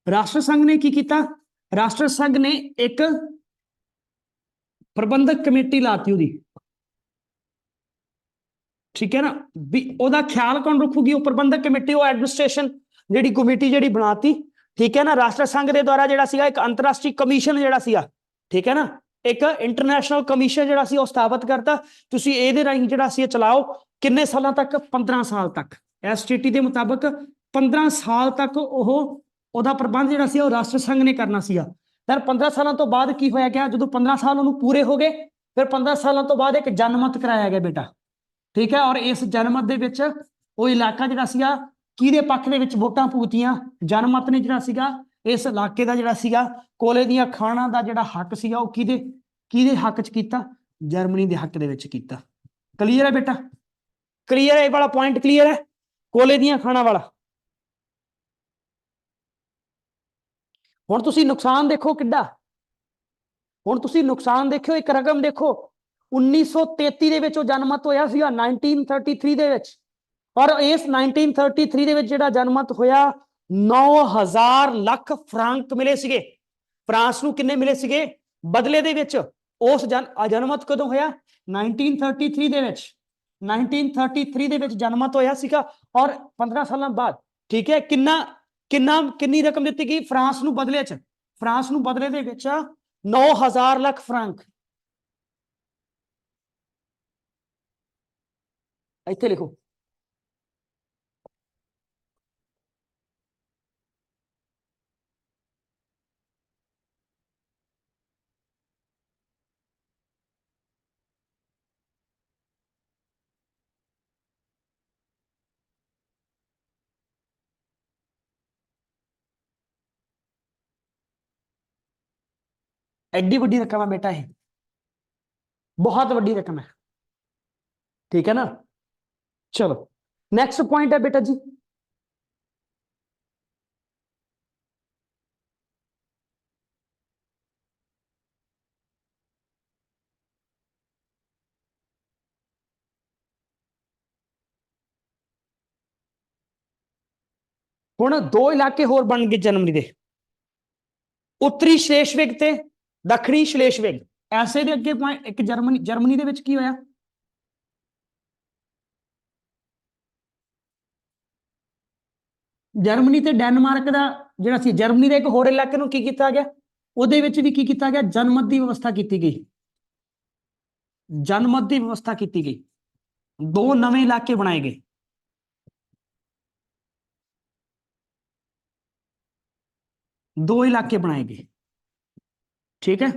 ਰਾਸ਼ਟਰ ਸੰਘ ਨੇ ਕੀ ਕੀਤਾ, ਰਾਸ਼ਟਰ ਸੰਘ ਨੇ ਇੱਕ ਪ੍ਰਬੰਧਕ ਕਮੇਟੀ ਲਾਤੀ ਉਹਦੀ, ਠੀਕ ਹੈ ਨਾ, ਵੀ ਉਹਦਾ ਖਿਆਲ ਕੌਣ ਰੱਖੂਗੀ, ਉਹ ਪ੍ਰਬੰਧਕ ਕਮੇਟੀ, ਉਹ ਐਡਮਿਨਿਸਟ੍ਰੇਸ਼ਨ ਜਿਹੜੀ ਕਮੇਟੀ ਜਿਹੜੀ ਬਣਾਤੀ। ਠੀਕ ਹੈ ਨਾ, ਰਾਸ਼ਟਰ ਸੰਘ ਦੇ ਦੁਆਰਾ ਜਿਹੜਾ ਸੀਗਾ ਇੱਕ ਅੰਤਰਰਾਸ਼ਟਰੀ ਕਮਿਸ਼ਨ ਜਿਹੜਾ ਸੀਗਾ, ਠੀਕ ਹੈ ਨਾ, ਇੱਕ ਇੰਟਰਨੈਸ਼ਨਲ ਕਮਿਸ਼ਨ ਜਿਹੜਾ ਸੀ ਉਹ ਸਥਾਪਿਤ ਕਰਤਾ। ਤੁਸੀਂ ਇਹਦੇ ਰਾਹੀਂ ਜਿਹੜਾ ਸੀ ਚਲਾਓ, ਕਿੰਨੇ ਸਾਲਾਂ ਤੱਕ, 15 ਸਾਲ ਤੱਕ। ਐਸਟੀਟੀ ਦੇ ਮੁਤਾਬਕ 15 ਸਾਲ ਤੱਕ ਉਹਦਾ ਪ੍ਰਬੰਧ ਜਿਹੜਾ ਸੀ ਉਹ ਰਾਸ਼ਟਰ ਸੰਘ ਨੇ ਕਰਨਾ ਸੀਗਾ। ਪਰ 15 ਸਾਲਾਂ ਤੋਂ ਬਾਅਦ ਕੀ ਹੋਇਆ ਗਿਆ, ਜਦੋਂ 15 ਸਾਲ ਉਹਨੂੰ ਪੂਰੇ ਹੋ ਗਏ, ਫਿਰ 15 ਸਾਲਾਂ ਤੋਂ ਬਾਅਦ ਇੱਕ ਜਨਮਤ ਕਰਾਇਆ ਗਿਆ ਬੇਟਾ। ਠੀਕ ਹੈ, ਔਰ ਇਸ ਜਨਮਤ ਦੇ ਵਿੱਚ ਉਹ ਇਲਾਕਾ ਜਿਹੜਾ ਸੀਗਾ ਕਿਹਦੇ ਪੱਖ ਦੇ ਵਿੱਚ ਵੋਟਾਂ ਪੂਤੀਆਂ, ਜਨਮਤ ਨੇ ਜਿਹੜਾ ਸੀਗਾ ਇਸ ਇਲਾਕੇ ਦਾ ਜਿਹੜਾ ਸੀਗਾ ਕੋਲੇ ਦੀਆਂ ਖਾਣਾਂ ਦਾ ਜਿਹੜਾ ਹੱਕ ਸੀਗਾ ਉਹ ਕਿਹਦੇ ਹੱਕ 'ਚ ਕੀਤਾ, ਜਰਮਨੀ ਦੇ ਹੱਕ ਦੇ ਵਿੱਚ ਕੀਤਾ। ਕਲੀਅਰ ਹੈ ਬੇਟਾ, ਕਲੀਅਰ ਹੈ, ਇਹ ਵਾਲਾ ਪੁਆਇੰਟ ਕਲੀਅਰ ਹੈ, ਕੋਲੇ ਦੀਆਂ ਖਾਣਾਂ ਵਾਲਾ। ਹੁਣ ਤੁਸੀਂ ਨੁਕਸਾਨ ਦੇਖੋ ਕਿੱਡਾ, ਹੁਣ ਤੁਸੀਂ ਨੁਕਸਾਨ ਦੇਖਿਓ, ਇੱਕ ਰਕਮ ਦੇਖੋ, 1933 ਦੇ ਵਿੱਚ ਉਹ ਜਨਮਤ ਹੋਇਆ ਸੀਗਾ, 1933 ਦੇ ਵਿੱਚ, ਔਰ ਇਸ 1933 ਦੇ ਵਿੱਚ ਜਿਹੜਾ ਜਨਮਤ ਹੋਇਆ 9000 ਲੱਖ ਫਰਾਂਕ ਮਿਲੇ ਸੀਗੇ ਫਰਾਂਸ ਨੂੰ। ਕਿੰਨੇ ਮਿਲੇ ਸੀਗੇ ਬਦਲੇ ਦੇ ਵਿੱਚ? ਉਸ ਜਨਮਤ ਕਦੋਂ ਹੋਇਆ, 1933 ਦੇ ਵਿੱਚ, 1933 ਦੇ ਵਿੱਚ ਜਨਮਤ ਹੋਇਆ ਸੀਗਾ, ਔਰ 15 ਸਾਲਾਂ ਬਾਅਦ। ਠੀਕ ਹੈ, ਕਿੰਨੀ ਰਕਮ ਦਿੱਤੀ ਗਈ ਫਰਾਂਸ ਨੂੰ ਬਦਲੇ 'ਚ, ਫਰਾਂਸ ਨੂੰ ਬਦਲੇ ਦੇ ਵਿੱਚ 9000 ਲੱਖ ਫਰਾਂਕ। ਇੱਥੇ ਲਿਖੋ, ਐਡੀ ਵੱਡੀ ਰਕਮ ਹੈ ਬੇਟਾ, ਇਹ ਬਹੁਤ ਵੱਡੀ ਰਕਮ ਹੈ। ਠੀਕ ਹੈ ਨਾ, ਚਲੋ ਨੈਕਸਟ ਪੁਆਇੰਟ ਹੈ ਬੇਟਾ ਜੀ, ਹੁਣ ਦੋ ਇਲਾਕੇ ਹੋਰ ਬਣ ਗਏ ਜਰਮਨੀ ਦੇ, ਉੱਤਰੀ ਸ਼ਲੇਸ਼ਵਿਗ ਤੇ ਦੱਖਣੀ ਸ਼ਲੇਸ਼ਵਿਗ। ਐਸੇ ਦੇ ਅੱਗੇ ਇੱਕ ਜਰਮਨੀ ਦੇ ਵਿੱਚ ਕੀ ਹੋਇਆ, ਜਰਮਨੀ ਤੇ ਡੈਨਮਾਰਕ ਦਾ ਜਿਹੜਾ ਸੀ, ਜਰਮਨੀ ਦੇ ਇੱਕ ਹੋਰ ਇਲਾਕੇ ਨੂੰ ਕੀ ਕੀਤਾ ਗਿਆ, ਉਹਦੇ ਵਿੱਚ ਵੀ ਕੀ ਕੀਤਾ ਗਿਆ, ਜਨਮਤ ਦੀ ਵਿਵਸਥਾ ਕੀਤੀ ਗਈ, ਜਨਮਤ ਦੀ ਵਿਵਸਥਾ ਕੀਤੀ ਗਈ, ਦੋ ਨਵੇਂ ਇਲਾਕੇ ਬਣਾਏ ਗਏ। ਦੋ ਇਲਾਕੇ ਬਣਾਏ ਗਏ, ਠੀਕ ਹੈ,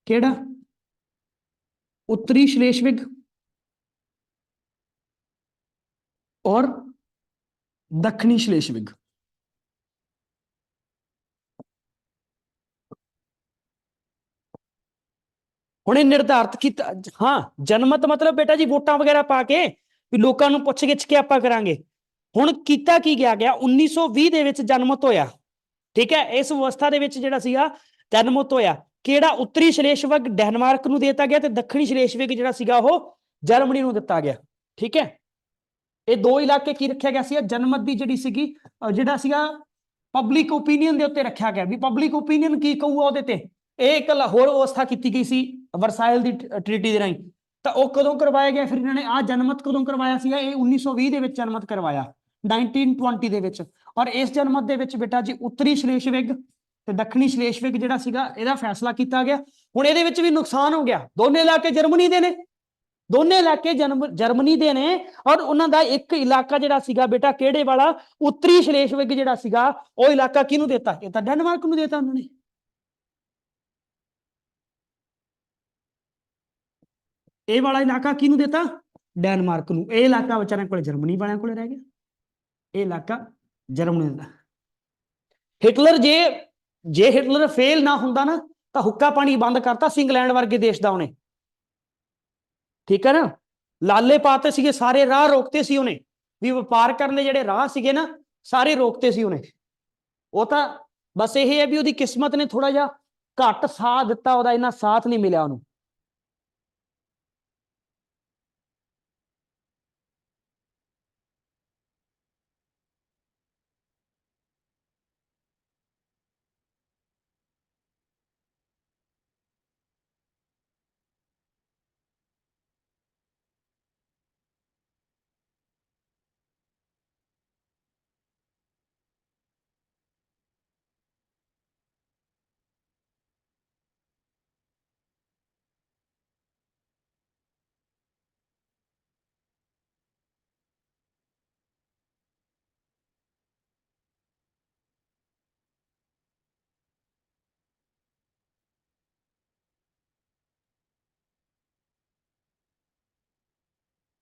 ਕਿਹੜਾ, उत्तरी श्लेष्विग और दक्षिणी श्लेष्विग। हुणे निर्धारित किया, हाँ जनमत मतलब बेटा जी वोटां वगैरह पा के भी लोकां नूं पुछ गिछ के आपां करांगे। हुण कीता की गया 1920 दे विच जनमत होया, ठीक है। इस व्यवस्था दे विच जिहड़ा सीगा जनमत होया, किहड़ा उत्तरी श्लेष्विग डेनमार्क नूं देता गया ते दक्षिणी श्लेष्विग जिहड़ा सीगा ओह जर्मनी नूं दिता गया, ठीक है। ये दो इलाके की रखा गया सीगा, जनमत दी जिहड़ी सीगी जिहड़ा सीगा पब्लिक ओपीनियन दे उत्ते रखा गया भी पब्लिक ओपीनियन की कहूगा ਉਹਦੇ ਤੇ। एक होर व्यवस्था की गई सी ਵਰਸਾਇਲ ਦੀ ट्रीटी ਦੇ ਰਾਹੀਂ, ਤਾਂ ਉਹ ਕਦੋਂ ਕਰਵਾਇਆ ਗਿਆ ਫਿਰ ਇਹਨਾਂ ਨੇ? ਆ ਜਨਮਤ ਕਦੋਂ ਕਰਵਾਇਆ ਸੀਗਾ? ਇਹ 1920 ਦੇ ਵਿੱਚ ਜਨਮਤ ਕਰਵਾਇਆ। 1920 ਦੇ ਵਿੱਚ। ਔਰ ਇਸ ਜਨਮਤ ਦੇ ਵਿੱਚ ਬੇਟਾ ਜੀ ਉੱਤਰੀ ਸ਼ਲੇਸ਼ਵਿਗ ਤੇ ਦੱਖਣੀ ਸ਼ਲੇਸ਼ਵਿਗ ਜਿਹੜਾ ਸੀਗਾ ਇਹਦਾ ਫੈਸਲਾ ਕੀਤਾ ਗਿਆ। ਹੁਣ ਇਹਦੇ ਵਿੱਚ ਵੀ ਨੁਕਸਾਨ ਹੋ ਗਿਆ, ਦੋਨੇ ਇਲਾਕੇ ਜਰਮਨੀ ਦੇ ਨੇ, ਦੋਨੇ ਇਲਾਕੇ ਜਰਮਨੀ ਦੇ ਨੇ। ਔਰ ਉਹਨਾਂ ਦਾ ਇੱਕ ਇਲਾਕਾ ਜਿਹੜਾ ਸੀਗਾ ਬੇਟਾ ਕਿਹੜੇ ਵਾਲਾ, ਉੱਤਰੀ ਸ਼ਲੇਸ਼ਵਿਗ ਜਿਹੜਾ ਸੀਗਾ ਉਹ ਇਲਾਕਾ ਕਿਹਨੂੰ ਦਿੱਤਾ, ਇਹ ਤਾਂ ਡੈਨਮਾਰਕ ਨੂੰ ਦਿੱਤਾ ਉਹਨਾਂ ਨੇ। ਇਹ ਵਾਲਾ ਇਲਾਕਾ ਕਿਹਨੂੰ ਦਿੱਤਾ, ਡੈਨਮਾਰਕ ਨੂੰ। ਇਹ ਇਲਾਕਾ ਵਿਚਾਰਿਆਂ ਕੋਲ ਜਰਮਨੀ ਵਾਲਿਆਂ ਕੋਲ ਰਹਿ ਗਿਆ, ਇਹ ਇਲਾਕਾ ਜਰਮਨੀ ਦਾ। ਹਿਟਲਰ ਜੇ ਹਿਟਲਰ ਫੇਲ ਨਾ ਹੁੰਦਾ ਨਾ ਤਾਂ ਹੁੱਕਾ ਪਾਣੀ ਬੰਦ ਕਰਤਾ ਸੀ ਇੰਗਲੈਂਡ ਵਰਗੇ ਦੇਸ਼ ਦਾ ਉਹਨੇ, ਠੀਕ ਹੈ ਨਾ। ਲਾਲੇ ਪਾਤੇ ਸੀਗੇ, ਸਾਰੇ ਰਾਹ ਰੋਕਤੇ ਸੀ ਉਹਨੇ, ਵੀ ਵਪਾਰ ਕਰਨ ਦੇ ਜਿਹੜੇ ਰਾਹ ਸੀਗੇ ਨਾ ਸਾਰੇ ਰੋਕਤੇ ਸੀ ਉਹਨੇ। ਉਹ ਤਾਂ ਬਸ ਇਹ ਹੈ ਵੀ ਉਹਦੀ ਕਿਸਮਤ ਨੇ ਥੋੜਾ ਜਿਹਾ ਘੱਟ ਸਾਥ ਦਿੱਤਾ, ਉਹਦਾ ਇੰਨਾ ਸਾਥ ਨਹੀਂ ਮਿਲਿਆ ਉਹਨੂੰ।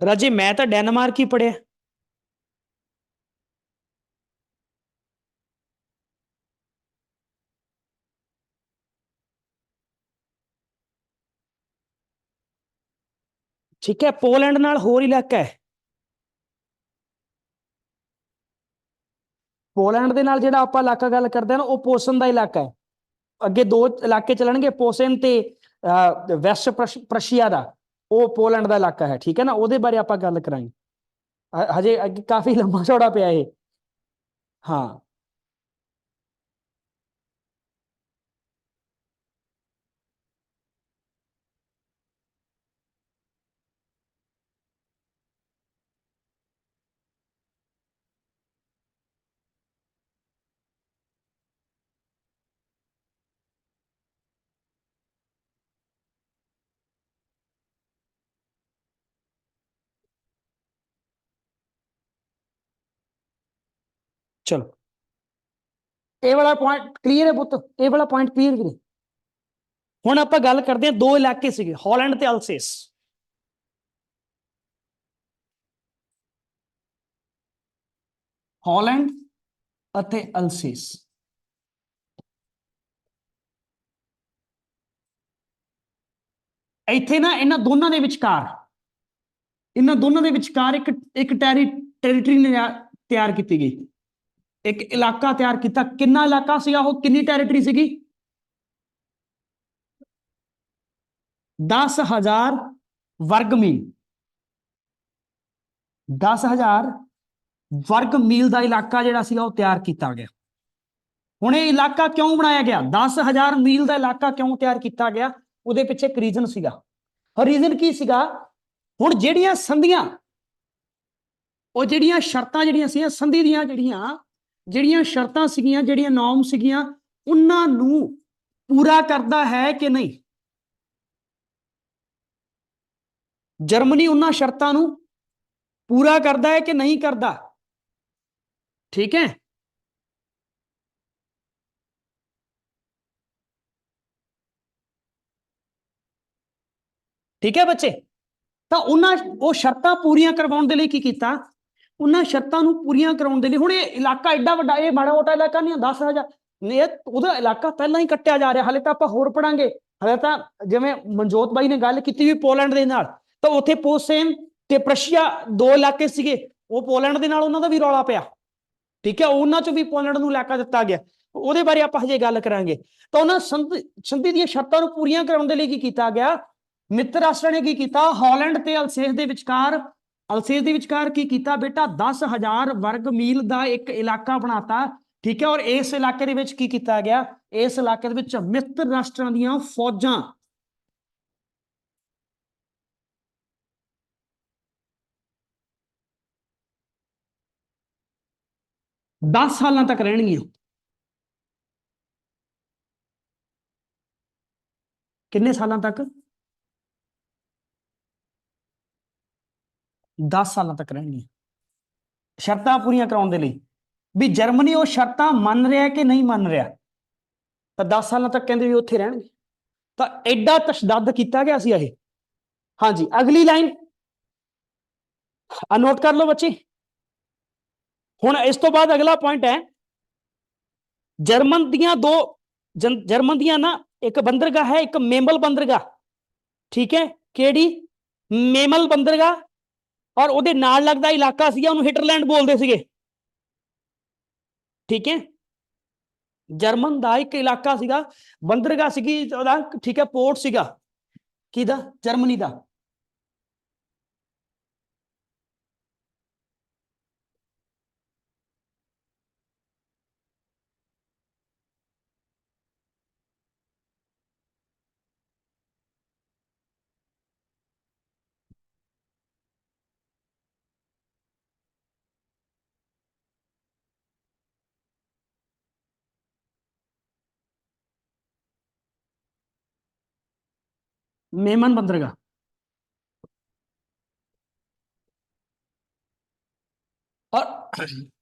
ਰਾਜੇ ਮੈਂ ਤਾਂ ਡੈਨਮਾਰਕ ਹੀ ਪੜਿਆ। ਠੀਕ ਹੈ, ਪੋਲੈਂਡ ਨਾਲ ਹੋਰ ਇਲਾਕਾ ਹੈ, ਪੋਲੈਂਡ ਦੇ ਨਾਲ ਜਿਹੜਾ ਆਪਾਂ ਇਲਾਕਾ ਗੱਲ ਕਰਦੇ ਹਾਂ ਨਾ ਉਹ ਪੋਸਨ ਦਾ ਇਲਾਕਾ ਹੈ। ਅੱਗੇ ਦੋ ਇਲਾਕੇ ਚੱਲਣਗੇ, ਪੋਸਨ ਤੇ ਵੈਸਟ ਪ੍ਰਸ਼ੀਆ ਦਾ, ਉਹ ਪੋਲੈਂਡ ਦਾ ਇਲਾਕਾ ਹੈ, ਠੀਕ ਹੈ ਨਾ। ਉਹਦੇ ਬਾਰੇ ਆਪਾਂ ਗੱਲ ਕਰਾਂਗੇ, ਹਜੇ ਅੱਗੇ ਕਾਫੀ ਲੰਮਾ ਚੌੜਾ ਪਿਆ ਇਹ। ਹਾਂ ਚਲੋ, ਇਹ ਵਾਲਾ ਪੁਆਇੰਟ ਕਲੀਅਰ ਹੈ ਪੁੱਤ, ਇਹ ਵਾਲਾ ਪੁਆਇੰਟ ਕਲੀਅਰ ਵੀਰੇ। ਹੁਣ ਆਪਾਂ ਗੱਲ ਕਰਦੇ ਹਾਂ, ਦੋ ਇਲਾਕੇ ਸੀਗੇ ਹਾਲੈਂਡ ਤੇ ਅਲਸੇਸ। ਹਾਲੈਂਡ ਅਤੇ ਅਲਸੇਸ, ਇੱਥੇ ਨਾ ਇਹਨਾਂ ਦੋਨਾਂ ਦੇ ਵਿਚਕਾਰ, ਇਹਨਾਂ ਦੋਨਾਂ ਦੇ ਵਿਚਕਾਰ ਇੱਕ ਟੈਰੀਟਰੀ ਤਿਆਰ ਕੀਤੀ ਗਈ, ਇੱਕ ਇਲਾਕਾ ਤਿਆਰ ਕੀਤਾ। ਕਿੰਨਾ ਇਲਾਕਾ ਸੀਗਾ ਉਹ, ਕਿੰਨੀ ਟੈਰੀਟਰੀ ਸੀਗੀ, 10,000 ਵਰਗ ਮੀਲ, 10,000 ਵਰਗ ਮੀਲ ਦਾ ਇਲਾਕਾ ਜਿਹੜਾ ਸੀਗਾ ਉਹ ਤਿਆਰ ਕੀਤਾ ਗਿਆ। ਹੁਣ ਇਹ ਇਲਾਕਾ ਕਿਉਂ ਬਣਾਇਆ ਗਿਆ, 10,000 ਮੀਲ ਦਾ ਇਲਾਕਾ ਕਿਉਂ ਤਿਆਰ ਕੀਤਾ ਗਿਆ, ਉਹਦੇ ਪਿੱਛੇ ਇੱਕ ਰੀਜ਼ਨ ਸੀਗਾ। ਰੀਜ਼ਨ ਕੀ ਸੀਗਾ, ਹੁਣ ਜਿਹੜੀਆਂ ਸੰਧੀਆਂ, ਉਹ ਜਿਹੜੀਆਂ ਸ਼ਰਤਾਂ ਜਿਹੜੀਆਂ ਸੀ ਸੰਧੀ ਦੀਆਂ, ਜਿਹੜੀਆਂ ਸ਼ਰਤਾਂ ਸੀਗੀਆਂ, ਜਿਹੜੀਆਂ ਨੋਰਮ ਸੀਗੀਆਂ, ਉਹਨਾਂ ਨੂੰ ਪੂਰਾ ਕਰਦਾ ਹੈ ਕਿ ਨਹੀਂ। ਜਰਮਨੀ ਉਹਨਾਂ ਸ਼ਰਤਾਂ ਨੂੰ ਪੂਰਾ ਕਰਦਾ ਹੈ ਕਿ ਨਹੀਂ ਕਰਦਾ, ਠੀਕ ਹੈ। ਠੀਕ ਹੈ ਬੱਚੇ, ਤਾਂ ਉਹ ਸ਼ਰਤਾਂ ਪੂਰੀਆਂ ਕਰਵਾਉਣ ਦੇ ਲਈ ਕੀ ਕੀਤਾ, ਉਹਨਾਂ ਸ਼ਰਤਾਂ ਨੂੰ ਪੂਰੀਆਂ ਕਰਾਉਣ ਦੇ ਲਈ। ਹੁਣ ਇਹ ਇਲਾਕਾ ਐਡਾ ਵੱਡਾ, ਇਹ ਮਾੜਾ ਮੋਟਾ ਇਲਾਕਾ ਨਹੀਂ, 10,000 ਨੇ, ਉਹਦਾ ਇਲਾਕਾ ਪਹਿਲਾਂ ਹੀ ਕੱਟਿਆ ਜਾ ਰਿਹਾ। ਹਾਲੇ ਤਾਂ ਆਪਾਂ ਹੋਰ ਪੜਾਂਗੇ, ਹਾਲੇ ਤਾਂ ਜਿਵੇਂ ਮਨਜੋਤ ਬਾਈ ਨੇ ਗੱਲ ਕੀਤੀ ਵੀ ਪੋਲੈਂਡ ਦੇ ਨਾਲ, ਤਾਂ ਉੱਥੇ ਪੋਸੇਨ ਤੇ ਪ੍ਰਸ਼ੀਆ ਦੋ ਇਲਾਕੇ ਸੀਗੇ, ਉਹ ਪੋਲੈਂਡ ਦੇ ਨਾਲ ਉਹਨਾਂ ਦਾ ਵੀ ਰੌਲਾ ਪਿਆ, ਠੀਕ ਹੈ। ਉਹਨਾਂ ਚੋਂ ਵੀ ਪੋਲੈਂਡ ਨੂੰ ਇਲਾਕਾ ਦਿੱਤਾ ਗਿਆ, ਉਹਦੇ ਬਾਰੇ ਆਪਾਂ ਹਜੇ ਗੱਲ ਕਰਾਂਗੇ। ਤਾਂ ਉਹਨਾਂ ਸੰਧੀ ਦੀਆਂ ਸ਼ਰਤਾਂ ਨੂੰ ਪੂਰੀਆਂ ਕਰਾਉਣ ਦੇ ਲਈ ਕੀ ਕੀਤਾ ਗਿਆ, ਮਿੱਤਰ ਰਾਸ਼ਟਰ ਨੇ ਕੀ ਕੀਤਾ, ਹਾਲੈਂਡ ਤੇ ਅਲਸੇਸ ਦੇ ਵਿਚਕਾਰ ਕੀ ਕੀਤਾ ਬੇਟਾ, 10,000 ਵਰਗ ਮੀਲ ਦਾ ਇੱਕ ਇਲਾਕਾ ਬਣਾਤਾ, ਠੀਕ ਹੈ। ਔਰ ਇਸ ਇਲਾਕੇ ਦੇ ਵਿੱਚ ਕੀ ਕੀਤਾ ਗਿਆ, ਇਸ ਇਲਾਕੇ ਦੇ ਵਿੱਚ ਮਿੱਤਰ ਰਾਸ਼ਟਰਾਂ ਦੀਆਂ ਫੌਜਾਂ, 10 ਸਾਲਾਂ ਤੱਕ ਰਹਿਣਗੀਆਂ। ਕਿੰਨੇ ਸਾਲਾਂ ਤੱਕ? 10 ਸਾਲਾਂ ਤੱਕ ਰਹਿਣਗੀਆਂ ਸ਼ਰਤਾਂ ਪੂਰੀਆਂ ਕਰਾਉਣ ਦੇ ਲਈ। ਵੀ ਜਰਮਨੀ ਉਹ ਸ਼ਰਤਾਂ ਮੰਨ ਰਿਹਾ ਕਿ ਨਹੀਂ ਮੰਨ ਰਿਹਾ, ਤਾਂ 10 ਸਾਲਾਂ ਤੱਕ ਕਹਿੰਦੇ ਵੀ ਉੱਥੇ ਰਹਿਣਗੇ। ਤਾਂ ਐਡਾ ਤਸ਼ੱਦਦ ਕੀਤਾ ਗਿਆ ਸੀ ਇਹ। ਹਾਂਜੀ, ਅਗਲੀ ਲਾਈਨ ਨੋਟ ਕਰ ਲਓ ਬੱਚੇ। ਹੁਣ ਇਸ ਤੋਂ ਬਾਅਦ ਅਗਲਾ ਪੁਆਇੰਟ ਹੈ, ਜਰਮਨ ਦੀਆਂ ਦੋ ਜਰਮਨ ਦੀਆਂ ਨਾ, ਇੱਕ ਬੰਦਰਗਾਹ ਹੈ, ਇੱਕ ਮੇਮਲ ਬੰਦਰਗਾਹ। ਠੀਕ ਹੈ, ਕਿਹੜੀ? ਮੇਮਲ ਬੰਦਰਗਾਹ। ਔਰ ਉਹਦੇ ਨਾਲ ਲੱਗਦਾ ਇਲਾਕਾ ਸੀਗਾ, ਉਹਨੂੰ ਹਿਟਰਲੈਂਡ ਬੋਲਦੇ ਸੀਗੇ। ਠੀਕ ਹੈ, ਜਰਮਨ ਦਾ ਇੱਕ ਇਲਾਕਾ ਸੀਗਾ, ਬੰਦਰਗਾਹ ਸੀਗੀ ਉਹਦਾ, ਠੀਕ ਹੈ, ਪੋਰਟ ਸੀਗਾ ਕਿਹਦਾ? ਜਰਮਨੀ ਦਾ। ਮੇਮਨ ਬੰਦਰਗਾਹ। ਔਰ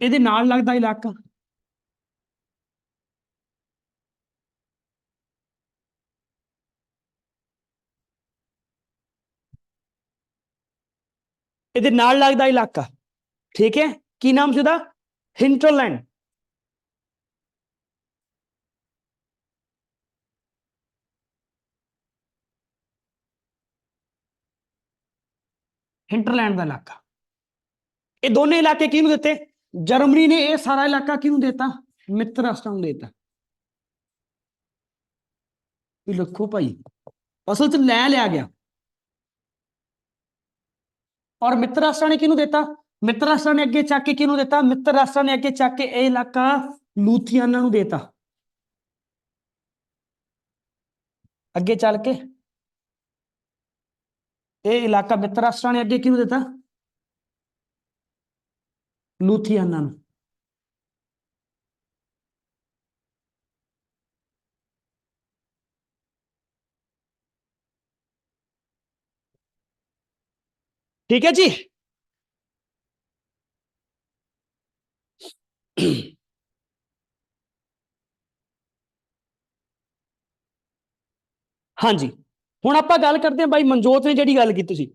ਇਹਦੇ ਨਾਲ ਲੱਗਦਾ ਇਲਾਕਾ ਇਹਦੇ ਨਾਲ ਲੱਗਦਾ ਇਲਾਕਾ, ਠੀਕ ਹੈ, ਕੀ ਨਾਮ ਸੀ ਉਹਦਾ? ਹਿੰਟਰਲੈਂਡ। ਹਿੰਟਰਲੈਂਡ ਦਾ ਇਲਾਕਾ। ਇਹ ਦੋਨੇ ਇਲਾਕੇ ਕਿਹਨੂੰ ਦਿੱਤੇ? ਜਰਮਨੀ ਨੇ ਇਹ ਸਾਰਾ ਇਲਾਕਾ ਕਿਹਨੂੰ ਦਿੱਤਾ? ਮਿੱਤਰ ਰਾਸ਼ਟਰਾਂ ਨੂੰ ਦਿੱਤਾ। ਇਹ ਲਿਖੋ ਭਾਈ, ਅਸਲ 'ਚ ਲੈ ਲਿਆ ਗਿਆ। ਔਰ ਮਿੱਤਰ ਰਾਸ਼ਟਰਾਂ ਨੇ ਕਿਹਨੂੰ ਦਿੱਤਾ? ਮਿੱਤਰ ਰਾਸ਼ਟਰਾਂ ਨੇ ਅੱਗੇ ਚੱਕ ਕੇ ਕਿਹਨੂੰ ਦਿੱਤਾ? ਮਿੱਤਰ ਰਾਸ਼ਟਰਾਂ ਨੇ ਅੱਗੇ ਚੱਕ ਕੇ ਇਹ ਇਲਾਕਾ ਲੂਥੀਆਨਾ ਨੂੰ ਦਿੱਤਾ। ਅੱਗੇ ਚੱਲ ਕੇ ਇਹ ਇਲਾਕਾ ਮਿੱਤਰ ਰਾਸ਼ਟਰਾਂ ਨੇ ਅੱਗੇ ਕਿਹਨੂੰ ਦਿੱਤਾ? ਲੂਥੀਆਨਾ ਨੂੰ। ठीक है जी। ਹਾਂਜੀ, ਹੁਣ ਆਪਾਂ ਗੱਲ ਕਰਦੇ ਹਾਂ ਬਾਈ ਮਨਜੋਤ ਨੇ ਜਿਹੜੀ ਗੱਲ ਕੀਤੀ ਸੀ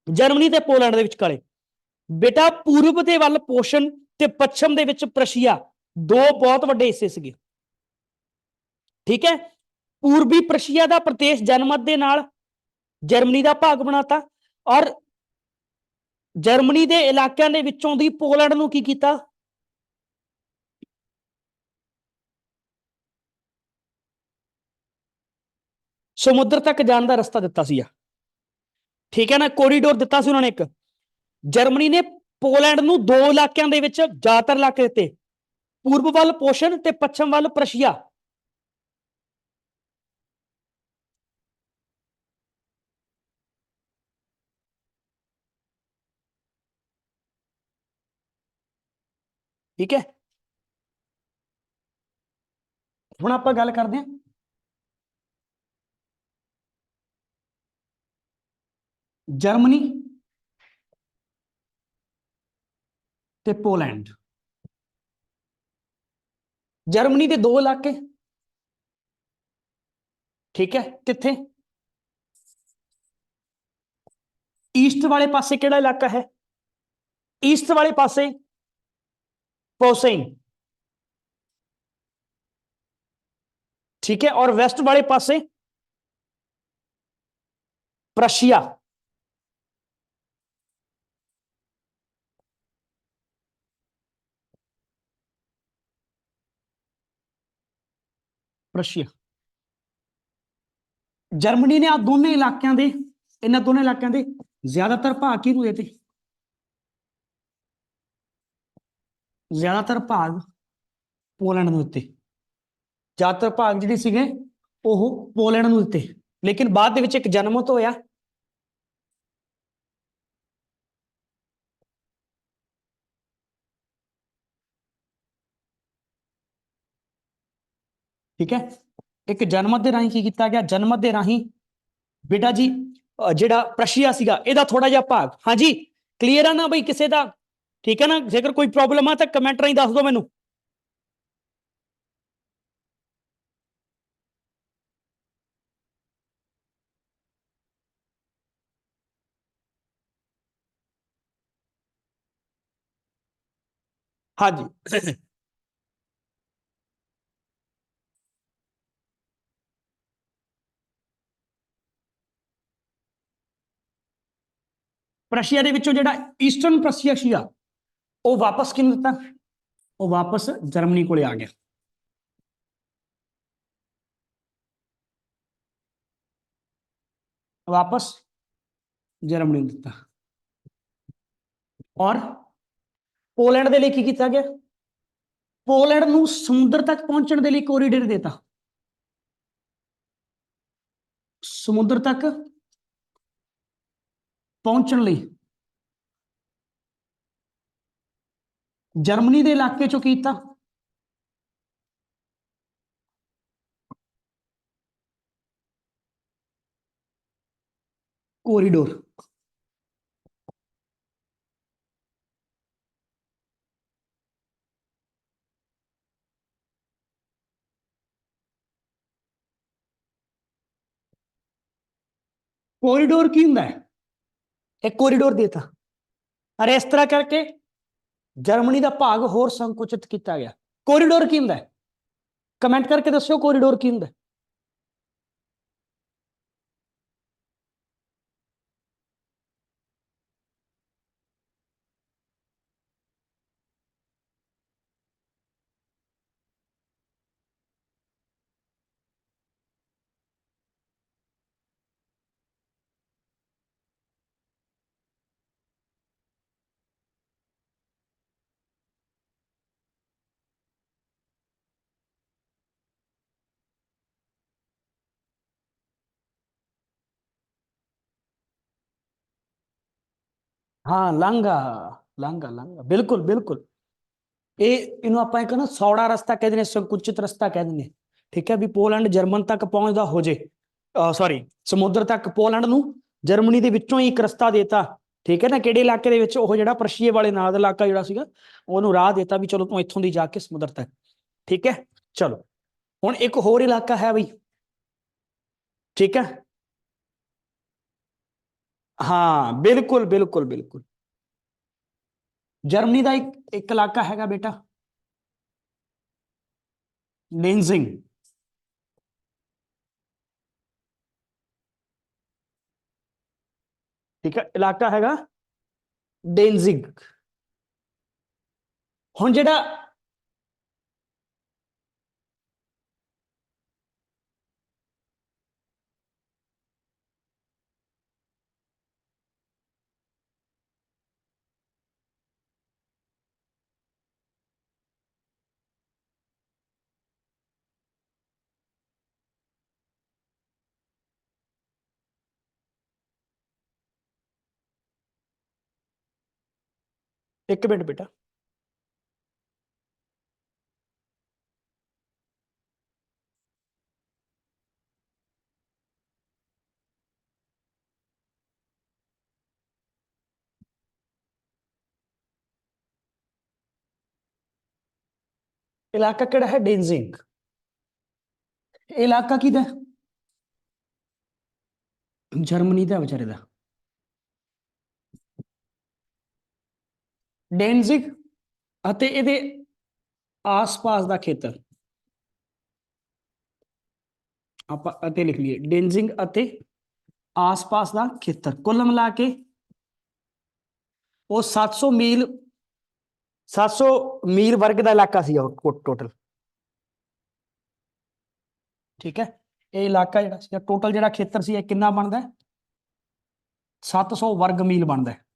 ਜਰਮਨੀ ਤੇ ਪੋਲੈਂਡ ਦੇ ਵਿਚਕਾਲੇ। ਬੇਟਾ ਪੂਰਬ ਦੇ ਵੱਲ ਪੋਸ਼ਨ ਤੇ ਪੱਛਮ ਦੇ ਵਿੱਚ ਪ੍ਰਸ਼ੀਆ, ਦੋ ਬਹੁਤ ਵੱਡੇ ਹਿੱਸੇ ਸੀਗੇ। ਠੀਕ ਹੈ, ਪੂਰਬੀ ਪ੍ਰਸ਼ੀਆ ਦਾ ਪ੍ਰਦੇਸ਼ ਜਨਮਤ ਦੇ ਨਾਲ ਜਰਮਨੀ ਦਾ ਭਾਗ ਬਣਾਤਾ, ਔਰ ਜਰਮਨੀ ਦੇ ਇਲਾਕਿਆਂ ਦੇ ਵਿੱਚੋਂ ਦੀ ਪੋਲੈਂਡ ਨੂੰ ਕੀ ਕੀਤਾ? ਸਮੁੰਦਰ ਤੱਕ ਜਾਣ ਦਾ ਰਸਤਾ ਦਿੱਤਾ ਸੀ। ਠੀਕ ਹੈ ਨਾ, ਕੋਰੀਡੋਰ ਦਿੱਤਾ ਸੀ ਉਹਨਾਂ ਨੇ ਇੱਕ। ਜਰਮਨੀ ਨੇ ਪੋਲੈਂਡ ਨੂੰ ਦੋ ਇਲਾਕਿਆਂ ਦੇ ਵਿੱਚ ਜ਼ਿਆਦਾਤਰ ਇਲਾਕੇ ਦਿੱਤੇ, ਪੂਰਬ ਵੱਲ ਪੋਸ਼ਨ ਤੇ ਪੱਛਮ ਵੱਲ ਪ੍ਰਸ਼ੀਆ। ਠੀਕ ਹੈ, ਹੁਣ ਆਪਾਂ ਗੱਲ ਕਰਦੇ ਹਾਂ ਜਰਮਨੀ ਤੇ ਪੋਲੈਂਡ। ਜਰਮਨੀ ਦੇ ਦੋ ਇਲਾਕੇ, ਠੀਕ ਹੈ, ਕਿੱਥੇ? ਈਸਟ ਵਾਲੇ ਪਾਸੇ ਕਿਹੜਾ ਇਲਾਕਾ ਹੈ? ਈਸਟ ਵਾਲੇ ਪਾਸੇ ਪੋਸੇਨ। ठीक है, और वेस्ट वाले पासे प्रशिया। प्रशिया ਜਰਮਨੀ ਨੇ ਆ ਦੋਨੇ ਇਲਾਕਿਆਂ ਦੇ, ਇਹਨਾਂ ਦੋਨੇ ਇਲਾਕਿਆਂ ਦੇ ਜ਼ਿਆਦਾਤਰ ਭਾਗ ਕਿਹਨੂੰ ਦਿੱਤੇ? ਜ਼ਿਆਦਾਤਰ ਭਾਗ ਪੋਲੈਂਡ ਨੂੰ ਦਿੱਤੇ। ਜ਼ਿਆਦਾਤਰ ਭਾਗ ਜਿਹੜੇ ਸੀਗੇ ਉਹ ਪੋਲੈਂਡ ਨੂੰ ਦਿੱਤੇ, ਲੇਕਿਨ ਬਾਅਦ ਦੇ ਵਿੱਚ ਇੱਕ ਜਨਮਤ ਹੋਇਆ। ठीक है। एक जनमत ਦੇ ਰਾਹੀਂ ਕੀ ਕੀਤਾ ਗਿਆ, ਜਨਮਤ ਦੇ ਰਾਹੀਂ ਬੇਟਾ ਜੀ ਜਿਹੜਾ ਪ੍ਰਸ਼ੀਆ ਸੀਗਾ ਇਹਦਾ ਥੋੜਾ ਜਿਹਾ ਭਾਗ, ਹਾਂਜੀ ਕਲੀਅਰ ਆ ਨਾ ਬਈ ਕਿਸੇ ਦਾ? ਠੀਕ ਹੈ ਨਾ, ਜੇਕਰ ਕੋਈ ਪ੍ਰੋਬਲਮ ਆ ਤਾਂ ਕਮੈਂਟ ਰਾਹੀਂ ਦੱਸ ਦਿਓ ਮੈਨੂੰ। ਹਾਂਜੀ ਪ੍ਰਸ਼ੀਆ ਦੇ ਵਿੱਚੋਂ ਜਿਹੜਾ ਈਸਟਰਨ ਪ੍ਰਸ਼ੀਆ ਸੀਗਾ ਉਹ ਵਾਪਸ ਕਿਹਨੂੰ ਦਿੱਤਾ? ਉਹ ਵਾਪਸ ਜਰਮਨੀ ਕੋਲੇ ਆ ਗਿਆ। ਵਾਪਸ ਜਰਮਨੀ ਨੂੰ ਦਿੱਤਾ। ਔਰ ਪੋਲੈਂਡ ਦੇ ਲਈ ਕੀ ਕੀਤਾ ਗਿਆ? ਪੋਲੈਂਡ ਨੂੰ ਸਮੁੰਦਰ ਤੱਕ ਪਹੁੰਚਣ ਦੇ ਲਈ ਕੋਰੀਡੋਰ ਦਿੱਤਾ। ਸਮੁੰਦਰ ਤੱਕ ਪਹੁੰਚਣ ਲਈ ਜਰਮਨੀ ਦੇ ਇਲਾਕੇ ਚੋਂ ਕੀਤਾ ਕੋਰੀਡੋਰ। ਕੋਰੀਡੋਰ ਕੀ ਹੁੰਦਾ ਹੈ? ਇੱਕ ਕੋਰੀਡੋਰ ਦੇਤਾ ਔਰ ਇਸ ਤਰ੍ਹਾਂ ਕਰਕੇ ਜਰਮਨੀ ਦਾ ਭਾਗ ਹੋਰ ਸੰਕੁਚਿਤ ਕੀਤਾ ਗਿਆ। ਕੋਰੀਡੋਰ ਕੀ ਹੁੰਦਾ ਹੈ? ਕਮੈਂਟ ਕਰਕੇ ਦੱਸਿਓ ਕੋਰੀਡੋਰ ਕੀ ਹੁੰਦਾ ਹੈ। ਹਾਂ ਲਾਂਘਾ, ਲਾਂਘਾ ਲਾਂਘਾ, ਬਿਲਕੁਲ ਬਿਲकुल। ਇਹ ਇਹਨੂੰ ਆਪਾਂ ਇੱਕ ਨਾ ਸੌੜਾ ਰਸਤਾ ਕਹਿੰਦੇ ਨੇ, ਸੰਕੁਚਿਤ ਰਸਤਾ ਕਹਿੰਦੇ ਨੇ। ਠੀਕ ਹੈ, ਵੀ ਪੋਲੈਂਡ ਜਰਮਨ ਤੱਕ ਪਹੁੰਚਦਾ ਹੋ ਜੇ, ਸੌਰੀ ਸਮੁੰਦਰ ਤੱਕ ਪੋਲੈਂਡ ਨੂੰ ਜਰਮਨੀ ਦੇ ਵਿੱਚੋਂ ਹੀ ਇੱਕ ਰਸਤਾ ਦੇਤਾ। ਠੀਕ ਹੈ ਨਾ, ਕਿਹੜੇ ਇਲਾਕੇ ਦੇ ਵਿੱਚ? ਉਹ ਜਿਹੜਾ ਪ੍ਰਸ਼ੀਏ ਵਾਲੇ ਨਾਲ ਦਾ ਇਲਾਕਾ ਜਿਹੜਾ ਸੀਗਾ ਉਹਨੂੰ ਰਾਹ ਦੇਤਾ ਵੀ ਚਲੋ ਤੂੰ ਇੱਥੋਂ ਦੀ ਜਾ ਕੇ ਸਮੁੰਦਰ ਤੱਕ। ਠੀਕ ਹੈ, ਚਲੋ ਹੁਣ ਇੱਕ ਹੋਰ ਇਲਾਕਾ ਹੈ ਬਈ। ਠੀਕ ਹੈ, ਹਾਂ ਬਿਲकुल बिल्कुल बिल्कुल। जर्मनी का एक इलाका हैगा बेटा लेंजिंग। ठीक है, इलाका हैगा डेंजिंग। हुन जेड़ा एक मिनट बेटा, इलाका केड़ा है? डेंजिंग। इलाका किदा? जर्मनी का बेचारे दा। डेंजिंग अते इहदे आस-पास दा खेतर आपां अते लिख लईए, डेंजिंग अते आस-पास दा खेतर कुल मिला के वो 700 मील, 700 मील वर्ग का इलाका सी टोटल। ठीक है, ये इलाका जो टोटल जो खेतर से कितना बनता है? 700 वर्ग मील बनता है।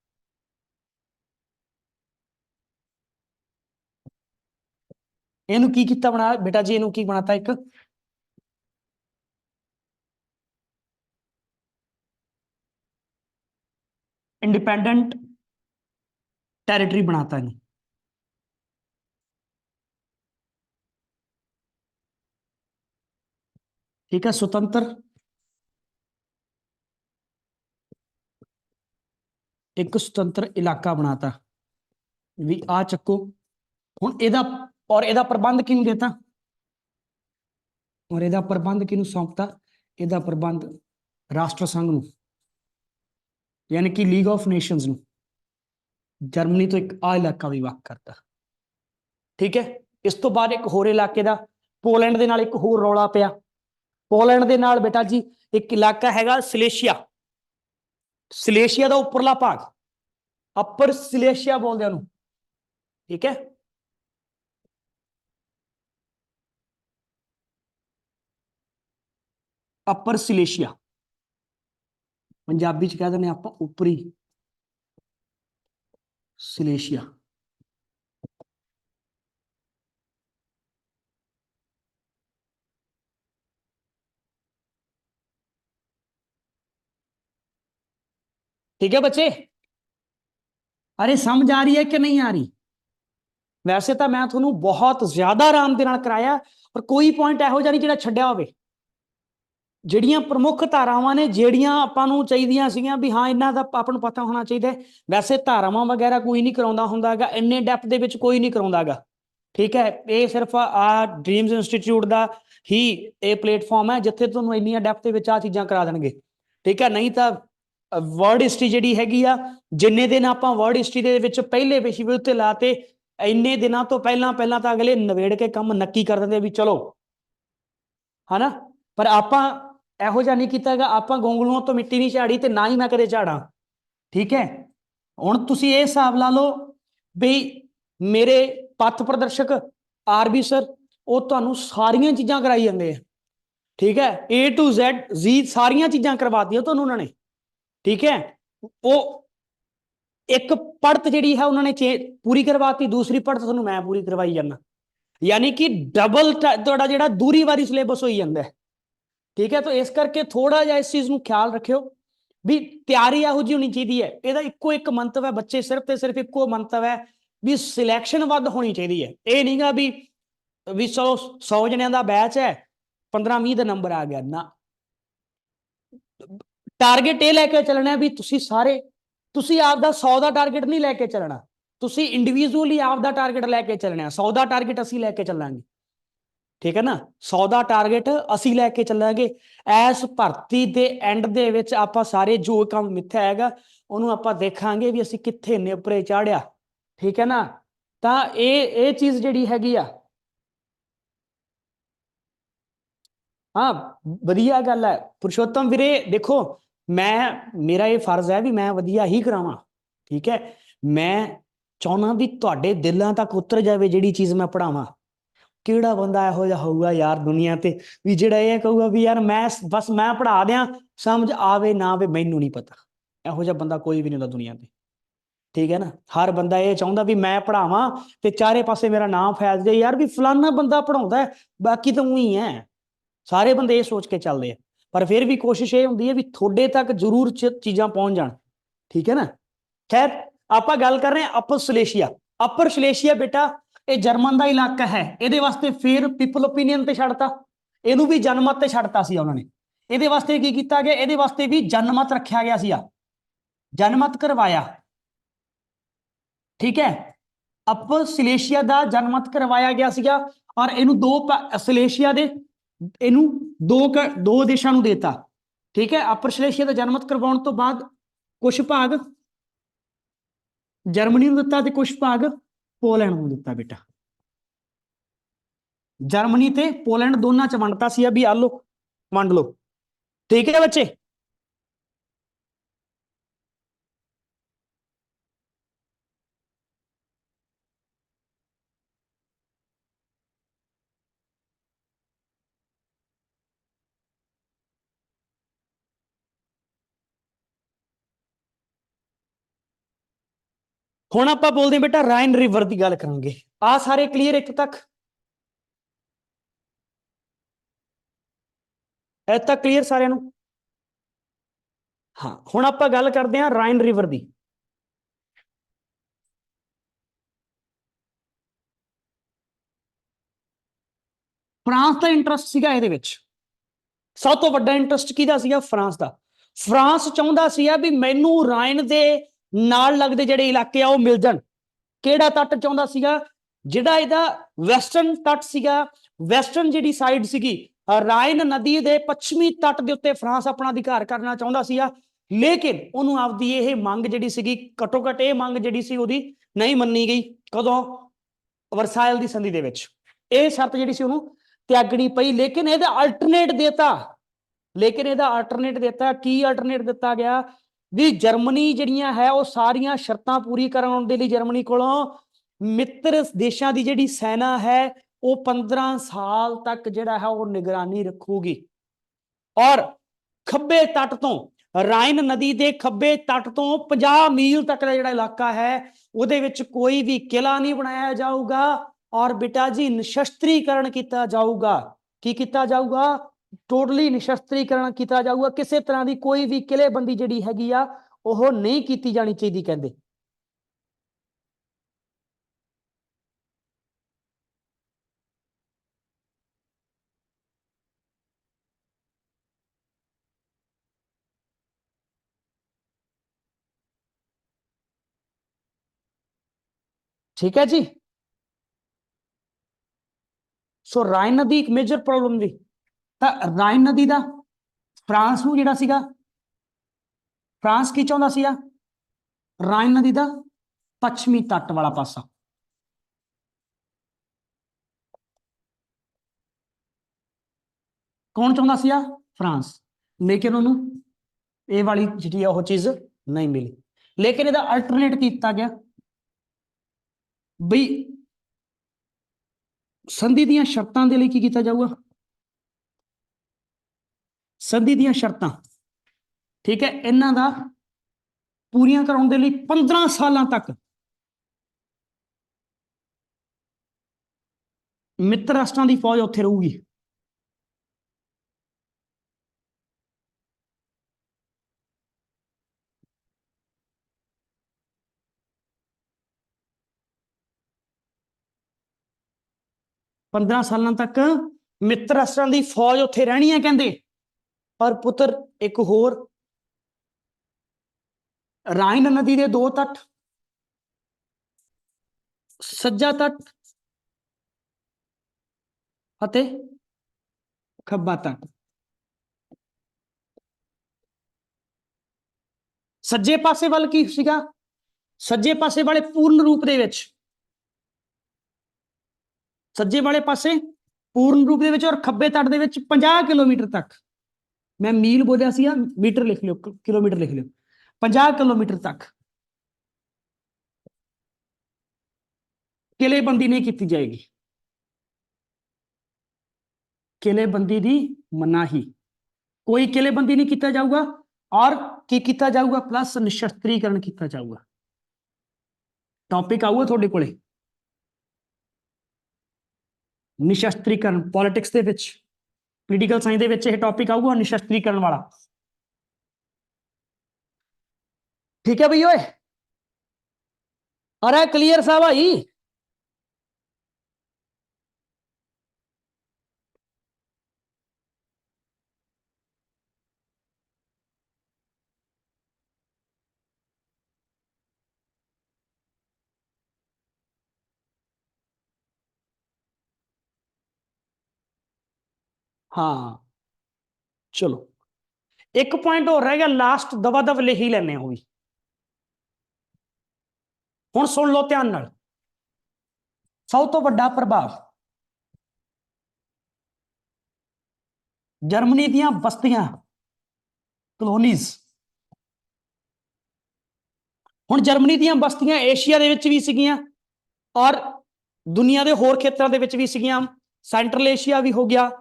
इनू की किता बनाया बेटा जी? इनू की बनाता? एक इंडिपेंडेंट टेरिटरी बनाता है। ठीक है, स्वतंत्र एक स्वतंत्र इलाका बनाता भी आ चक्को हुण एदा और एदा प्रबंध किहनूं देता और एदा प्रबंध किहनूं सौंपता एदा प्रबंध राष्ट्र संघ नूं यानी कि लीग ऑफ नेशंस नूं जर्मनी तो एक आ इलाका भी वक करता ठीक है। इस तो बाद एक होर इलाके का पोलैंड दे नाल एक होर रौला पिया पोलैंड दे नाल बेटा जी एक इलाका हैगा सिलेशिया सिलेशिया का उपरला भाग अपर सिलेशिया बोलते हैं ठीक है। अपर सिलेशिया पंजाबी च कह दें आप उपरी सिलेशिया ठीक है बच्चे। अरे समझ आ रही है कि नहीं आ रही? वैसे तो मैं थोनू बहुत ज्यादा आराम के कराया पर कोई पॉइंट ਇਹੋ ਜਿਹਾ ਨਹੀਂ ਜਿਹੜਾ ਛੱਡਿਆ ਹੋਵੇ ਜਿਹੜੀਆਂ ਪ੍ਰਮੁੱਖ ਧਾਰਾਵਾਂ ਨੇ ਜਿਹੜੀਆਂ ਆਪਾਂ ਨੂੰ ਚਾਹੀਦੀਆਂ ਸੀਗੀਆਂ ਵੀ ਹਾਂ ਇਹਨਾਂ ਦਾ ਆਪਾਂ ਨੂੰ ਪਤਾ ਹੋਣਾ ਚਾਹੀਦਾ ਵੈਸੇ ਧਾਰਾਵਾਂ ਵਗੈਰਾ ਕੋਈ ਨਹੀਂ ਕਰਾਉਂਦਾ ਹੁੰਦਾਗਾ ਇੰਨੇ ਡੈਪਥ ਦੇ ਵਿੱਚ ਕੋਈ ਨਹੀਂ ਕਰਾਉਂਦਾਗਾ ਠੀਕ ਹੈ। ਇਹ ਸਿਰਫ ਆ ਡ੍ਰੀਮਸ ਇੰਸਟੀਚਿਊਟ ਦਾ ਹੀ ਇਹ ਪਲੇਟਫਾਰਮ ਹੈ ਜਿੱਥੇ ਤੁਹਾਨੂੰ ਇੰਨੀਆਂ ਡੈਪਥ ਦੇ ਵਿੱਚ ਆ ਚੀਜ਼ਾਂ ਕਰਾ ਦੇਣਗੇ ਠੀਕ ਹੈ। ਨਹੀਂ ਤਾਂ ਵਰਡ ਹਿਸਟਰੀ ਜਿਹੜੀ ਹੈਗੀ ਆ ਜਿੰਨੇ ਦਿਨ ਆਪਾਂ ਵਰਡ ਹਿਸਟਰੀ ਦੇ ਵਿੱਚ ਪਹਿਲੇ ਵਿਸ਼ੇ ਉੱਤੇ ਲਾਤੇ ਇੰਨੇ ਦਿਨਾਂ ਤੋਂ ਪਹਿਲਾਂ ਤਾਂ ਅਗਲੇ ਨਵੇੜ ਕੇ ਕੰਮ ਨੱਕੀ ਕਰ ਦਿੰਦੇ ਵੀ ਚਲੋ ਹਨਾ ਪਰ ਆਪਾਂ ਇਹੋ ਜਿਹਾ ਨਹੀਂ ਕੀਤਾਗਾ ਆਪਾਂ ਗੋਂਗਲੂਆਂ ਤੋਂ ਮਿੱਟੀ ਨਹੀਂ ਝਾੜੀ ਤੇ ਨਾ ਹੀ ਮੈਂ ਕਦੇ ਝਾੜਾਂ ਠੀਕ ਹੈ। ਹੁਣ ਤੁਸੀਂ ਇਹ ਹਿਸਾਬ ਲਾ ਲਓ ਵੀ ਮੇਰੇ ਪਥ ਪ੍ਰਦਰਸ਼ਕ ਆਰਬੀ ਸਰ ਉਹ ਤੁਹਾਨੂੰ ਸਾਰੀਆਂ ਚੀਜ਼ਾਂ ਕਰਾਈ ਜਾਂਦੇ ਆ ਠੀਕ ਹੈ A to Z ਸਾਰੀਆਂ ਚੀਜ਼ਾਂ ਕਰਵਾਤੀਆਂ ਤੁਹਾਨੂੰ ਉਹਨਾਂ ਨੇ ठीक है। वो एक पढ़त जी है उन्होंने पूरी करवाती दूसरी पढ़त थोनू मैं पूरी करवाई जाना यानी कि डबल थोड़ा जो दूरी वाली सिलेबस हो जाता है ठीक है। तो इस करके थोड़ा जहा इस चीज़ को ख्याल रखियो भी तैयारी यहो जी होनी चाहिए है यदा इको एक मंतव है बच्चे सिर्फ इको मंतव है भी सिलैक्शन वध होनी चाहिए है ये नहीं गा भी चलो 100 जनिया का बैच है 15-20 का नंबर आ गया ना टारगेट ये लैके चलना भी तुसी सारे तुसी आपदा 100 का टारगेट नहीं लैके चलना तुसी इंडिविजुअली आपदा टारगेट लैके चलना 100 का टारगेट असी लैके चलांगे ठीक है ना 100 का टारगेट असी लैके चलांगे इस भर्ती के एंड दे विच आपां सारे जो काम मिथ्या हैगा उन्होंने आपां देखांगे भी असी कित्थे नेपरे चाढ़िया ठीक है ना। तो ये चीज़ जिहड़ी हैगी आ हाँ वधिया गल है पुरुषोत्तम वीरे देखो मैं मेरा ये फर्ज है भी मैं वधिया ही करावां ठीक है। मैं चाहना भी तुहाडे दिलों तक उतर जाए जिहड़ी चीज़ मैं पढ़ावां किहड़ा बंदा इहो जिहा होऊगा यार दुनिया ते भी जिहड़ा ये कहूगा भी यार मैं बस मैं पढ़ा दियां समझ आवे ना आवे मैनूं नहीं पता इहो जिहा बंदा कोई भी नहीं होंदा दुनिया ते ठीक है ना। हर बंदा ये चाहुंदा भी मैं पढ़ावां ते चारे पासे मेरा नाम फैल जाए यार भी फलाना बंदा पढ़ाउंदा है बाकी तो ऊँ ही है सारे बंदे ये सोच के चलते हैं पर फिर भी कोशिश ये होंगी है भी थोड़े तक जरूर चीज़ां पहुँच जान ठीक है ना। खैर आप गल कर रहे हैं अपर सलेशिया बेटा ये जर्मन का इलाका है ये वास्ते फिर पीपल ओपीनियन ते छड़ता इनू भी जनमत ते छड़ता सी उन्होंने ये वास्ते की किया गया ये वास्ते भी जनमत रखा गया सी जनमत करवाया ठीक है। अपर सलेशिया का जनमत करवाया गया सीगा और इनू दो सलेशिया के इनू दो देशों को देता ठीक है। अपर सलेशिया का जनमत करवाने तो बाद कुछ भाग जर्मनी को दिता कुछ भाग पोलैंड को दिता बेटा जर्मनी ते पोलैंड दोनों च वंडता सी भी आ लो वंड लो ठीक है बच्चे। हुण आपां बोलदे बेटा राइन रिवर की गल करांगे आ सारे क्लीयर इत्थे तक इत्थे तक क्लीयर सारिਆਂ ਨੂੰ हाँ हुण आपां गल करदे हां राइन रिवर की फ्रांस का इंटरस्ट सीगा इहदे विच ਸਭ ਤੋਂ ਵੱਡਾ ਇੰਟਰਸਟ ਕਿਹਦਾ ਸੀਗਾ? ਫਰਾਂਸ ਦਾ। ਫਰਾਂਸ ਚਾਹੁੰਦਾ ਸੀਗਾ ਵੀ ਮੈਨੂੰ ਰਾਈਨ ਦੇ ਨਾਲ ਲੱਗਦੇ ਜਿਹੜੇ ਇਲਾਕੇ ਆ ਉਹ ਮਿਲ ਜਾਣ। ਕਿਹੜਾ ਤੱਟ ਚਾਹੁੰਦਾ ਸੀਗਾ? ਜਿਹੜਾ ਇਹਦਾ ਵੈਸਟਰਨ ਤੱਟ ਸੀਗਾ, ਵੈਸਟਰਨ ਜਿਹੜੀ ਸਾਈਡ ਸੀਗੀ ਰਾਈਨ ਨਦੀ ਦੇ ਪੱਛਮੀ ਤੱਟ ਦੇ ਉੱਤੇ ਫਰਾਂਸ ਆਪਣਾ ਅਧਿਕਾਰ ਕਰਨਾ ਚਾਹੁੰਦਾ ਸੀਗਾ। ਲੇਕਿਨ ਉਹਨੂੰ ਆਪਦੀ ਇਹ ਮੰਗ ਜਿਹੜੀ ਸੀਗੀ, ਘੱਟੋ ਘੱਟ ਇਹ ਮੰਗ ਜਿਹੜੀ ਸੀ ਉਹਦੀ ਨਹੀਂ ਮੰਨੀ ਗਈ। ਕਦੋਂ? ਵਰਸਾਇਲ ਦੀ ਸੰਧੀ ਦੇ ਵਿੱਚ ਇਹ ਸ਼ਰਤ ਜਿਹੜੀ ਸੀ ਉਹਨੂੰ ਤਿਆਗਣੀ ਪਈ। ਲੇਕਿਨ ਇਹਦਾ ਅਲਟਰਨੇਟ ਦਿੱਤਾ। ਕੀ ਅਲਟਰਨੇਟ ਦਿੱਤਾ ਗਿਆ? ਵੀ ਜਰਮਨੀ ਜਿਹੜੀਆਂ ਹੈ ਉਹ ਸਾਰੀਆਂ ਸ਼ਰਤਾਂ ਪੂਰੀ ਕਰਨ ਦੇ ਲਈ ਜਰਮਨੀ ਕੋਲੋਂ ਮਿੱਤਰ ਦੇਸ਼ਾਂ ਦੀ ਜਿਹੜੀ ਸੈਨਾ ਹੈ ਉਹ 15 ਸਾਲ ਤੱਕ ਜਿਹੜਾ ਹੈ ਉਹ ਨਿਗਰਾਨੀ ਰੱਖੂਗੀ। ਔਰ ਖੱਬੇ ਤੱਟ ਤੋਂ, ਰਾਈਨ ਨਦੀ ਦੇ ਖੱਬੇ ਤੱਟ ਤੋਂ 50 ਮੀਲ ਤੱਕ ਦਾ ਜਿਹੜਾ ਇਲਾਕਾ ਹੈ ਉਹਦੇ ਵਿੱਚ ਕੋਈ ਵੀ ਕਿਲਾ ਨਹੀਂ ਬਣਾਇਆ ਜਾਊਗਾ। ਔਰ ਬੇਟਾ ਜੀ ਨਿਸ਼ਸਤਰੀਕਰਨ ਕੀਤਾ ਜਾਊਗਾ। ਕੀ ਕੀਤਾ ਜਾਊਗਾ? ਟੋਟਲੀ ਨਿਸ਼ਸਤਰੀਕਰਨ ਕੀਤਾ ਜਾਊਗਾ। ਕਿਸੇ ਤਰ੍ਹਾਂ ਦੀ ਕੋਈ ਵੀ ਕਿਲੇਬੰਦੀ ਜਿਹੜੀ ਹੈਗੀ ਆ ਉਹ ਨਹੀਂ ਕੀਤੀ ਜਾਣੀ ਚਾਹੀਦੀ ਕਹਿੰਦੇ। ਠੀਕ ਹੈ ਜੀ। ਸੋ ਰਾਈਨ ਨਦੀ ਇੱਕ ਮੇਜਰ ਪ੍ਰੋਬਲਮ ਸੀ। ਤਾਂ ਰਾਈਨ ਨਦੀ ਦਾ ਫਰਾਂਸ ਨੂੰ ਜਿਹੜਾ ਸੀਗਾ, ਫਰਾਂਸ ਕੀ ਚਾਹੁੰਦਾ ਸੀਗਾ? ਰਾਈਨ ਨਦੀ ਦਾ ਪੱਛਮੀ ਤੱਟ ਵਾਲਾ ਪਾਸਾ। ਕੌਣ ਚਾਹੁੰਦਾ ਸੀਗਾ? ਫਰਾਂਸ। ਲੇਕਿਨ ਉਹਨੂੰ ਇਹ ਵਾਲੀ ਜਿਹੜੀ ਉਹ ਚੀਜ਼ ਨਹੀਂ ਮਿਲੀ। ਲੇਕਿਨ ਇਹਦਾ ਅਲਟਰਨੇਟ ਕੀਤਾ ਗਿਆ ਬਈ ਸੰਧੀ ਦੀਆਂ ਸ਼ਰਤਾਂ ਦੇ ਲਈ ਕੀ ਕੀਤਾ ਜਾਊਗਾ? ਸੰਧੀ ਦੀਆਂ ਸ਼ਰਤਾਂ, ਠੀਕ ਹੈ, ਇਹਨਾਂ ਦਾ ਪੂਰੀਆਂ ਕਰਾਉਣ ਦੇ ਲਈ 15 ਸਾਲਾਂ ਤੱਕ ਮਿੱਤਰ ਰਾਸ਼ਟਰਾਂ ਦੀ ਫੌਜ ਉੱਥੇ ਰਹੂਗੀ। पंद्रह साल तक मित्र राष्ट्रां की फौज उत्थे रहनी है कहते। पर पुत्र एक होर राइन नदी के दो तट, सज्जा तट अते खब्बा तट। सज्जे पासे वाल की सीगा? सज्जे पासे वाले पूर्ण रूप दे विच, सज्जे वाले पासे पूर्ण रूप दे विच और खब्बे तट दे विच 50 किलोमीटर तक, मैं मील बोलिया सी, मीटर लिख लियो, किलोमीटर लिख लियो, 50 किलोमीटर तक किलेबंदी नहीं की जाएगी। किलेबंदी की मनाही, कोई किलेबंदी नहीं किया जाऊगा। और की किया जाऊगा? प्लस निशस्त्रीकरण किया जाऊगा। टॉपिक आऊगा थोड़े कोले निशस्त्रीकरण, पॉलिटिक्स के विच, पोलीटिकल साइंस के विच यह टॉपिक आऊगा निशस्त्रीकरण वाला। ठीक है भई ओए, अरे क्लियर सा भाई? हाँ चलो, एक पॉइंट और रह गया लास्ट, दवा दव ले ही लेने हो भी। हुण सुन लो ध्यान नाल, सब तो बड़ा प्रभाव जर्मनी दियां बस्तियां, कलोनीज। हुण जर्मनी दियां बस्तियां एशिया दे विच भी सीगियां और दुनिया के होर खेत्रों दे विच भी सीगियां। सेंट्रल एशिया भी हो गया।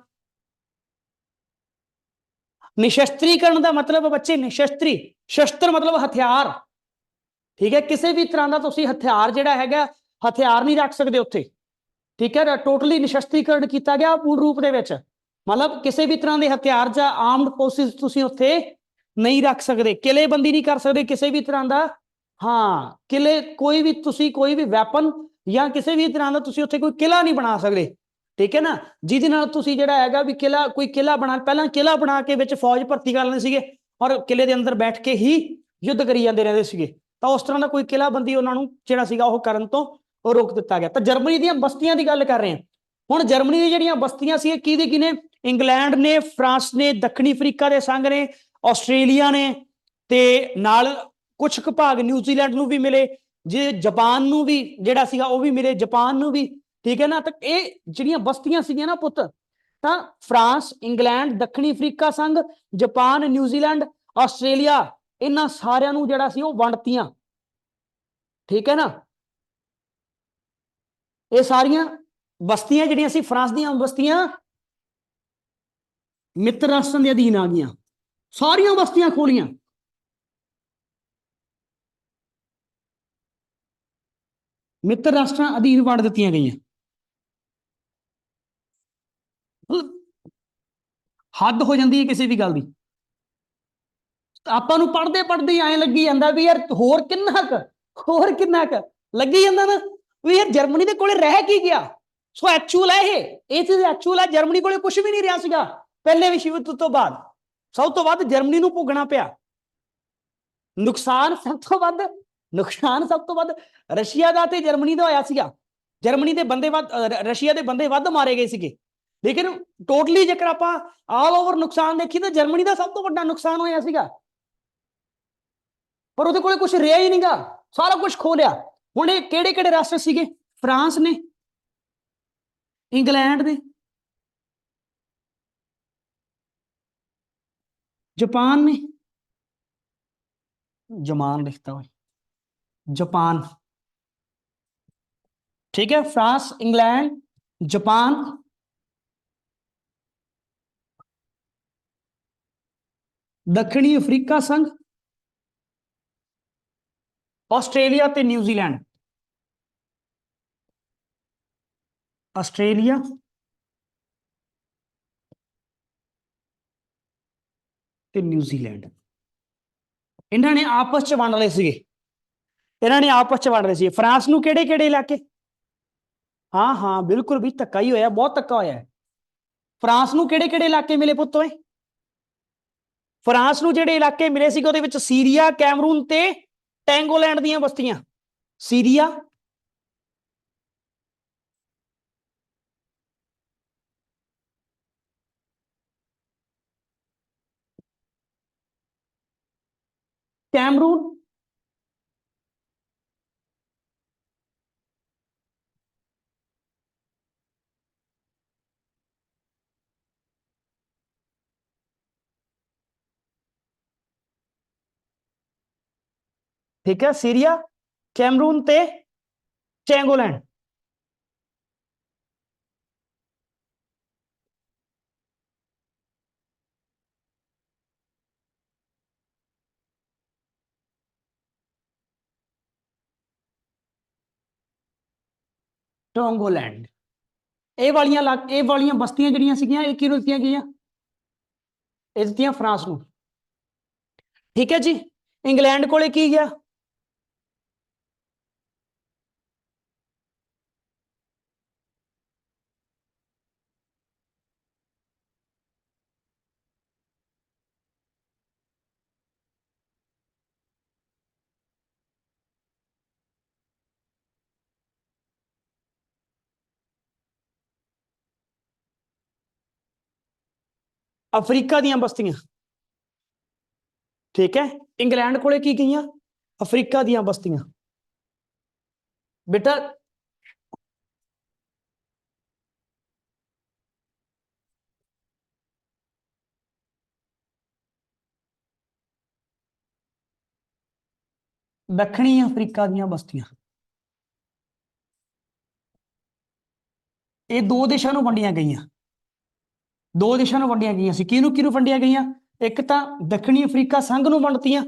निशस्त्रीकरण का मतलब बच्चे, निशस्त्री, शस्त्र मतलब हथियार, ठीक है, किसी भी तरह का तुसीं हथियार जिहड़ा हैगा हथियार नहीं रख सकते उत्थे, ठीक है। टोटली निशस्त्रीकरण किया गया पूर्ण रूप दे विच, मतलब किसी भी तरह के हथियार या आर्म्ड फोर्सिस तुसीं उत्थे नहीं रख सकते, किलेबंदी नहीं कर सकते किसी भी तरह का। हाँ, किले कोई भी तुसीं कोई भी वैपन या किसी भी तरह का तुसीं उत्थे कोई किला नहीं बना सकते। ठीक है ना, ਜਿਹਦੇ ਨਾਲ ਤੁਸੀਂ ਜਿਹੜਾ ਹੈਗਾ ਵੀ ਕਿਲਾ ਕੋਈ ਕਿਲਾ ਬਣਾ ਪਹਿਲਾਂ ਕਿਲਾ ਬਣਾ ਕੇ ਵਿੱਚ ਫੌਜ ਭਰਤੀ ਕਰ ਲੈਂਦੇ ਸੀਗੇ ਔਰ ਕਿਲੇ ਦੇ ਅੰਦਰ ਬੈਠ ਕੇ ਹੀ ਯੁੱਧ ਕਰੀ ਜਾਂਦੇ ਰਹਿੰਦੇ ਸੀਗੇ ਤਾਂ ਉਸ ਤਰ੍ਹਾਂ ਦਾ ਕੋਈ ਕਿਲਾਬੰਦੀ ਉਹਨਾਂ ਨੂੰ ਜਿਹੜਾ ਸੀਗਾ ਉਹ ਕਰਨ ਤੋਂ ਉਹ ਰੋਕ ਦਿੱਤਾ ਗਿਆ। ਤਾਂ ਜਰਮਨੀ ਦੀਆਂ ਬਸਤੀਆਂ ਦੀ ਗੱਲ ਕਰ ਰਹੇ ਹਾਂ ਹੁਣ। ਜਰਮਨੀ ਦੀਆਂ ਜਿਹੜੀਆਂ ਬਸਤੀਆਂ ਸੀ ਕਿਹਦੀ ਕਿਹਨੇ, ਇੰਗਲੈਂਡ ਨੇ, ਫਰਾਂਸ ਨੇ, ਦੱਖਣੀ ਅਫਰੀਕਾ ਦੇ ਸੰਘ ਨੇ, ਆਸਟ੍ਰੇਲੀਆ ਨੇ ਤੇ ਨਾਲ ਕੁਝ ਕੁ ਭਾਗ ਨਿਊਜ਼ੀਲੈਂਡ ਨੂੰ ਵੀ ਮਿਲੇ, ਜੇ ਜਾਪਾਨ ਨੂੰ ਵੀ ਜਿਹੜਾ ਸੀਗਾ ਉਹ ਵੀ ਮਿਲੇ, ਜਾਪਾਨ ਨੂੰ ਵੀ। ਠੀਕ ਹੈ ਨਾ, ਤਾਂ ਇਹ ਜਿਹੜੀਆਂ ਬਸਤੀਆਂ ਸੀਗੀਆਂ ਨਾ ਪੁੱਤ, ਤਾਂ ਫਰਾਂਸ, ਇੰਗਲੈਂਡ, ਦੱਖਣੀ ਅਫਰੀਕਾ ਸੰਘ, ਜਾਪਾਨ, ਨਿਊਜ਼ੀਲੈਂਡ, ਆਸਟ੍ਰੇਲੀਆ, ਇਹਨਾਂ ਸਾਰਿਆਂ ਨੂੰ ਜਿਹੜਾ ਸੀ ਉਹ ਵੰਡਤੀਆਂ। ਠੀਕ ਹੈ ਨਾ, ਇਹ ਸਾਰੀਆਂ ਬਸਤੀਆਂ ਜਿਹੜੀਆਂ ਸੀ ਫਰਾਂਸ ਦੀਆਂ ਬਸਤੀਆਂ ਮਿੱਤਰ ਰਾਸ਼ਟਰਾਂ ਦੇ ਅਧੀਨ ਆ ਗਈਆਂ, ਸਾਰੀਆਂ ਬਸਤੀਆਂ ਖੋਲੀਆਂ। ਮਿੱਤਰ ਰਾਸ਼ਟਰਾਂ ਅਧੀਨ ਵੰਡ ਦਿੱਤੀਆਂ ਗਈਆਂ। ਹੱਦ ਹੋ ਜਾਂਦੀ ਹੈ ਕਿਸੇ ਵੀ ਗੱਲ ਦੀ। ਆਪਾਂ ਨੂੰ ਪੜ੍ਹਦੇ ਪੜ੍ਹਦੇ ਐਂ ਲੱਗੀ ਜਾਂਦਾ ਵੀ ਯਾਰ ਹੋਰ ਕਿੰਨਾ ਕੁ ਲੱਗੀ ਜਾਂਦਾ ਨਾ ਵੀ ਯਾਰ ਜਰਮਨੀ ਦੇ ਕੋਲੇ ਰਹਿ ਕੀ ਗਿਆ। ਸੋ ਐਕਚੁਅਲ ਹੈ ਇਹ ਚੀਜ਼ ਐਕਚੁਅਲ ਹੈ। ਜਰਮਨੀ ਕੋਲੇ ਕੁਝ ਵੀ ਨਹੀਂ ਰਿਹਾ ਸੀਗਾ ਪਹਿਲੇ ਵਿਸ਼ਵ ਯੁੱਧ ਤੋਂ ਬਾਅਦ। ਸਭ ਤੋਂ ਵੱਧ ਜਰਮਨੀ ਨੂੰ ਭੋਗਣਾ ਪਿਆ ਨੁਕਸਾਨ। ਸਭ ਤੋਂ ਵੱਧ ਰਸ਼ੀਆ ਦਾ ਤੇ ਜਰਮਨੀ ਦਾ ਹੋਇਆ ਸੀਗਾ। ਜਰਮਨੀ ਦੇ ਬੰਦੇ ਵੱਧ, ਰਸ਼ੀਆ ਦੇ ਬੰਦੇ ਵੱਧ ਮਾਰੇ ਗਏ ਸੀਗੇ। ਲੇਕਿਨ ਟੋਟਲੀ ਜੇਕਰ ਆਪਾਂ ਆਲ ਓਵਰ ਨੁਕਸਾਨ ਦੇਖੀ ਤਾਂ ਜਰਮਨੀ ਦਾ ਸਭ ਤੋਂ ਵੱਡਾ ਨੁਕਸਾਨ ਹੋਇਆ ਸੀਗਾ। ਪਰ ਉਹਦੇ ਕੋਲੇ ਕੁਝ ਰਿਹਾ ਹੀ ਨਹੀਂਗਾ, ਸਾਰਾ ਕੁਝ ਖੋ ਲਿਆ। ਹੁਣ ਇਹ ਕਿਹੜੇ ਕਿਹੜੇ ਰਾਸ਼ਟਰ ਸੀਗੇ? ਫਰਾਂਸ ਨੇ, ਇੰਗਲੈਂਡ ਨੇ, जापान ने, जमान लिखता हुआ जापान। ठीक है, फ्रांस, इंग्लैंड, जापान, दक्षिणी अफ्रीका संघ, आस्ट्रेलिया ते न्यूजीलैंड। आस्ट्रेलिया ते न्यूजीलैंड इन्हां ने आपस च वंड लए सीगे। इन्हां ने आपस च वंड लए सीगे। फ्रांस नूं किहड़े किहड़े इलाके? हाँ हाँ बिल्कुल भी धक्का ही होया, बहुत धक्का होया है। फ्रांस नूं किहड़े किहड़े इलाके मिले पुੱਤ ਓਏ? फ्रांस नूं ਜਿਹੜੇ ਇਲਾਕੇ ਮਿਲੇ ਸੀਗੇ ਉਹਦੇ ਵਿੱਚ ਸੀਰੀਆ, ਕੈਮरून ਤੇ ਟੈਂਗੋਲੈਂਡ ਦੀਆਂ ਬਸਤੀਆਂ। सीरिया, कैमरून, ठीक है, सीरिया, कैमरून ते टैंगोलैंड। ਟੋਂਗੋਲੈਂਡ ਇਹ ਵਾਲੀਆਂ ਬਸਤੀਆਂ ਜਿਹੜੀਆਂ ਸੀਗੀਆਂ ਇਹ ਕਿਹਨੂੰ ਦਿੱਤੀਆਂ ਗਈਆਂ? ਇਹ ਦਿੱਤੀਆਂ ਫਰਾਂਸ ਨੂੰ। ਠੀਕ ਹੈ ਜੀ। ਇੰਗਲੈਂਡ ਕੋਲੇ ਕੀ ਗਿਆ? ਅਫਰੀਕਾ ਦੀਆਂ ਬਸਤੀਆਂ। ਠੀਕ ਹੈ, ਇੰਗਲੈਂਡ ਕੋਲੇ ਕੀ ਗਈਆਂ? ਅਫਰੀਕਾ ਦੀਆਂ ਬਸਤੀਆਂ। ਬੇਟਾ ਦੱਖਣੀ ਅਫਰੀਕਾ ਦੀਆਂ ਬਸਤੀਆਂ। ਇਹ ਦੋ ਦੇਸ਼ਾਂ ਨੂੰ ਵੰਡੀਆਂ ਗਈਆਂ। ਦੋ ਦੇਸ਼ਾਂ ਨੂੰ ਵੰਡੀਆਂ ਗਈਆਂ ਸੀ। ਕਿਹਨੂੰ ਕਿਹਨੂੰ ਵੰਡੀਆਂ ਗਈਆਂ? ਇੱਕ ਤਾਂ ਦੱਖਣੀ ਅਫਰੀਕਾ ਸੰਘ ਨੂੰ ਵੰਡਤੀਆਂ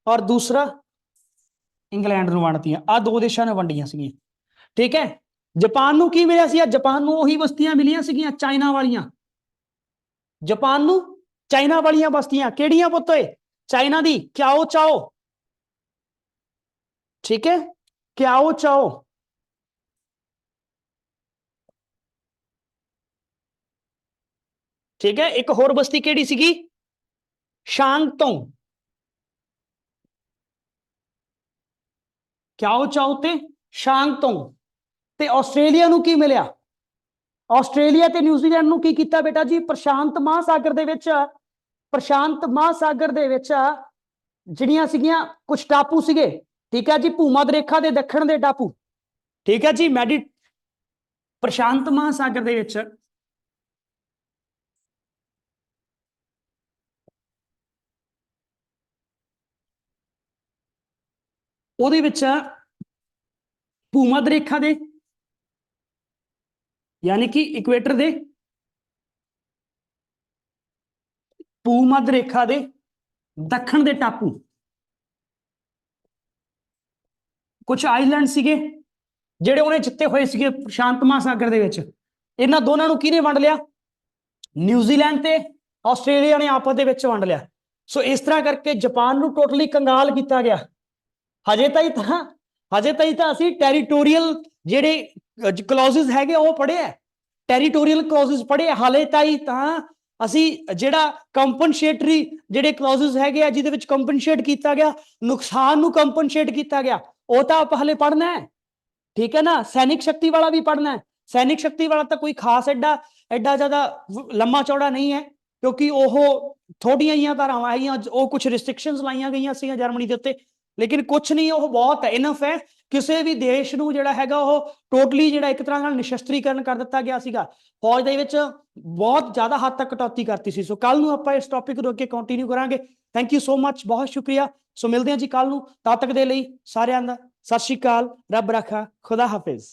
ਔਰ ਦੂਸਰਾ ਇੰਗਲੈਂਡ ਨੂੰ ਵੰਡਤੀਆਂ। ਆ ਦੋ ਦੇਸ਼ਾਂ ਨੇ ਵੰਡੀਆਂ ਸੀਗੀਆਂ। ਠੀਕ ਹੈ, ਜਾਪਾਨ ਨੂੰ ਕੀ ਮਿਲਿਆ ਸੀ? ਜਾਪਾਨ ਨੂੰ ਉਹੀ ਬਸਤੀਆਂ ਮਿਲੀਆਂ ਸੀਗੀਆਂ ਚਾਈਨਾ ਵਾਲੀਆਂ। ਜਾਪਾਨ ਨੂੰ ਚਾਈਨਾ ਵਾਲੀਆਂ ਬਸਤੀਆਂ ਕਿਹੜੀਆਂ ਪੁੱਤ ਓਏ? ਚਾਈਨਾ ਦੀ ਕਿਆਓ ਚਾਓ। ठीक है, ਕਿਆਓ ਚਾਓ। ठीक है। एक होर बस्ती केड़ी सीगी? शांगतोंग। क्याओ चाओ ते शांगतोंग। ते आस्ट्रेलिया नूं की मिलिया? ਆਸਟ੍ਰੇਲੀਆ ਤੇ ਨਿਊਜ਼ੀਲੈਂਡ ਨੂੰ ਕੀ ਕੀਤਾ ਬੇਟਾ ਜੀ? ਪ੍ਰਸ਼ਾਂਤ ਮਹਾਸਾਗਰ ਦੇ ਵਿੱਚ, ਪ੍ਰਸ਼ਾਂਤ ਮਹਾਸਾਗਰ ਦੇ ਵਿੱਚ ਜਿਹੜੀਆਂ ਸੀਗੀਆਂ ਕੁਝ ਟਾਪੂ ਸੀਗੇ, ਠੀਕ ਹੈ ਜੀ, ਭੂਮੱਧ ਰੇਖਾ ਦੇ ਦੱਖਣ ਦੇ ਟਾਪੂ, ਠੀਕ ਹੈ ਜੀ, ਪ੍ਰਸ਼ਾਂਤ ਮਹਾਸਾਗਰ ਦੇ ਵਿੱਚ ਉਹਦੇ ਵਿੱਚ ਭੂਮੱਧ ਰੇਖਾ ਦੇ यानी कि इक्वेटर दे भूमध्य रेखा दे दक्षिण दे टापू कुछ आइलैंड सीगे ਜਿਹੜੇ ਉਹਨੇ ਜਿੱਤੇ ਹੋਏ ਸੀਗੇ ਸ਼ਾਂਤ ਮਹਾਸਾਗਰ ਦੇ ਵਿੱਚ। ਇਹਨਾਂ ਦੋਨਾਂ ਨੂੰ ਕਿਹਨੇ ਵੰਡ ਲਿਆ? ਨਿਊਜ਼ੀਲੈਂਡ ਤੇ ਆਸਟ੍ਰੇਲੀਆ ਨੇ ਆਪਸ ਦੇ ਵਿੱਚ ਵੰਡ ਲਿਆ। ਸੋ ਇਸ ਤਰ੍ਹਾਂ ਕਰਕੇ ਜਾਪਾਨ ਨੂੰ ਟੋਟਲੀ ਕੰਗਾਲ ਕੀਤਾ ਗਿਆ। ਹਜੇ ਤਾਈਂ ਤਾਂ ਅਸੀਂ ਟੈਰੀਟੋਰੀਅਲ ਜਿਹੜੇ ਕਲੌਜ਼ਸ ਹੈਗੇ ਉਹ ਪੜ੍ਹੇ ਆ, ਟੈਰੀਟੋਰੀਅਲ ਕਲੌਜ਼ਸ ਪੜ੍ਹੇ ਆ। ਹਾਲੇ ਤਾਈਂ ਤਾਂ ਅਸੀਂ ਜਿਹੜਾ ਕੰਪਨਸੇਟਰੀ ਜਿਹੜੇ ਕਲੌਜ਼ਸ ਹੈਗੇ ਆ ਜਿਹਦੇ ਵਿੱਚ ਕੰਪਨਸੇਟ ਕੀਤਾ ਗਿਆ, ਨੁਕਸਾਨ ਨੂੰ ਕੰਪਨਸੇਟ ਕੀਤਾ ਗਿਆ, ਉਹ ਤਾਂ ਆਪਾਂ ਹਲੇ ਪੜ੍ਹਨਾ ਹੈ, ठीक है ना। सैनिक शक्ति वाला भी पढ़ना है। सैनिक शक्ति वाला तो कोई खास एडा ज्यादा लंबा चौड़ा नहीं है, क्योंकि वो थोड़ियां ही धारावां आईयां, वो कुछ रिस्ट्रिक्शनस लाइयां गईयां सी जर्मनी के उत्ते, लेकिन कुछ नहीं, वो बहुत है, इनफ है। किसी भी देश नूं जिहड़ा हैगा वो टोटली जिहड़ा एक तरह नाल निशस्त्रीकरण कर दिता गया सीगा। फौज दे विच बहुत ज्यादा हद तक कटौती करती सी। सो कल नूं आपां इस टॉपिक नूं अगे कंटिन्यू करांगे। थैंक यू सो मच, बहुत शुक्रिया। सो मिलते हैं जी कल नूं, तद तक दे लई सारिआं दा सत श्री अकाल, रब राखा, खुदा हाफिज।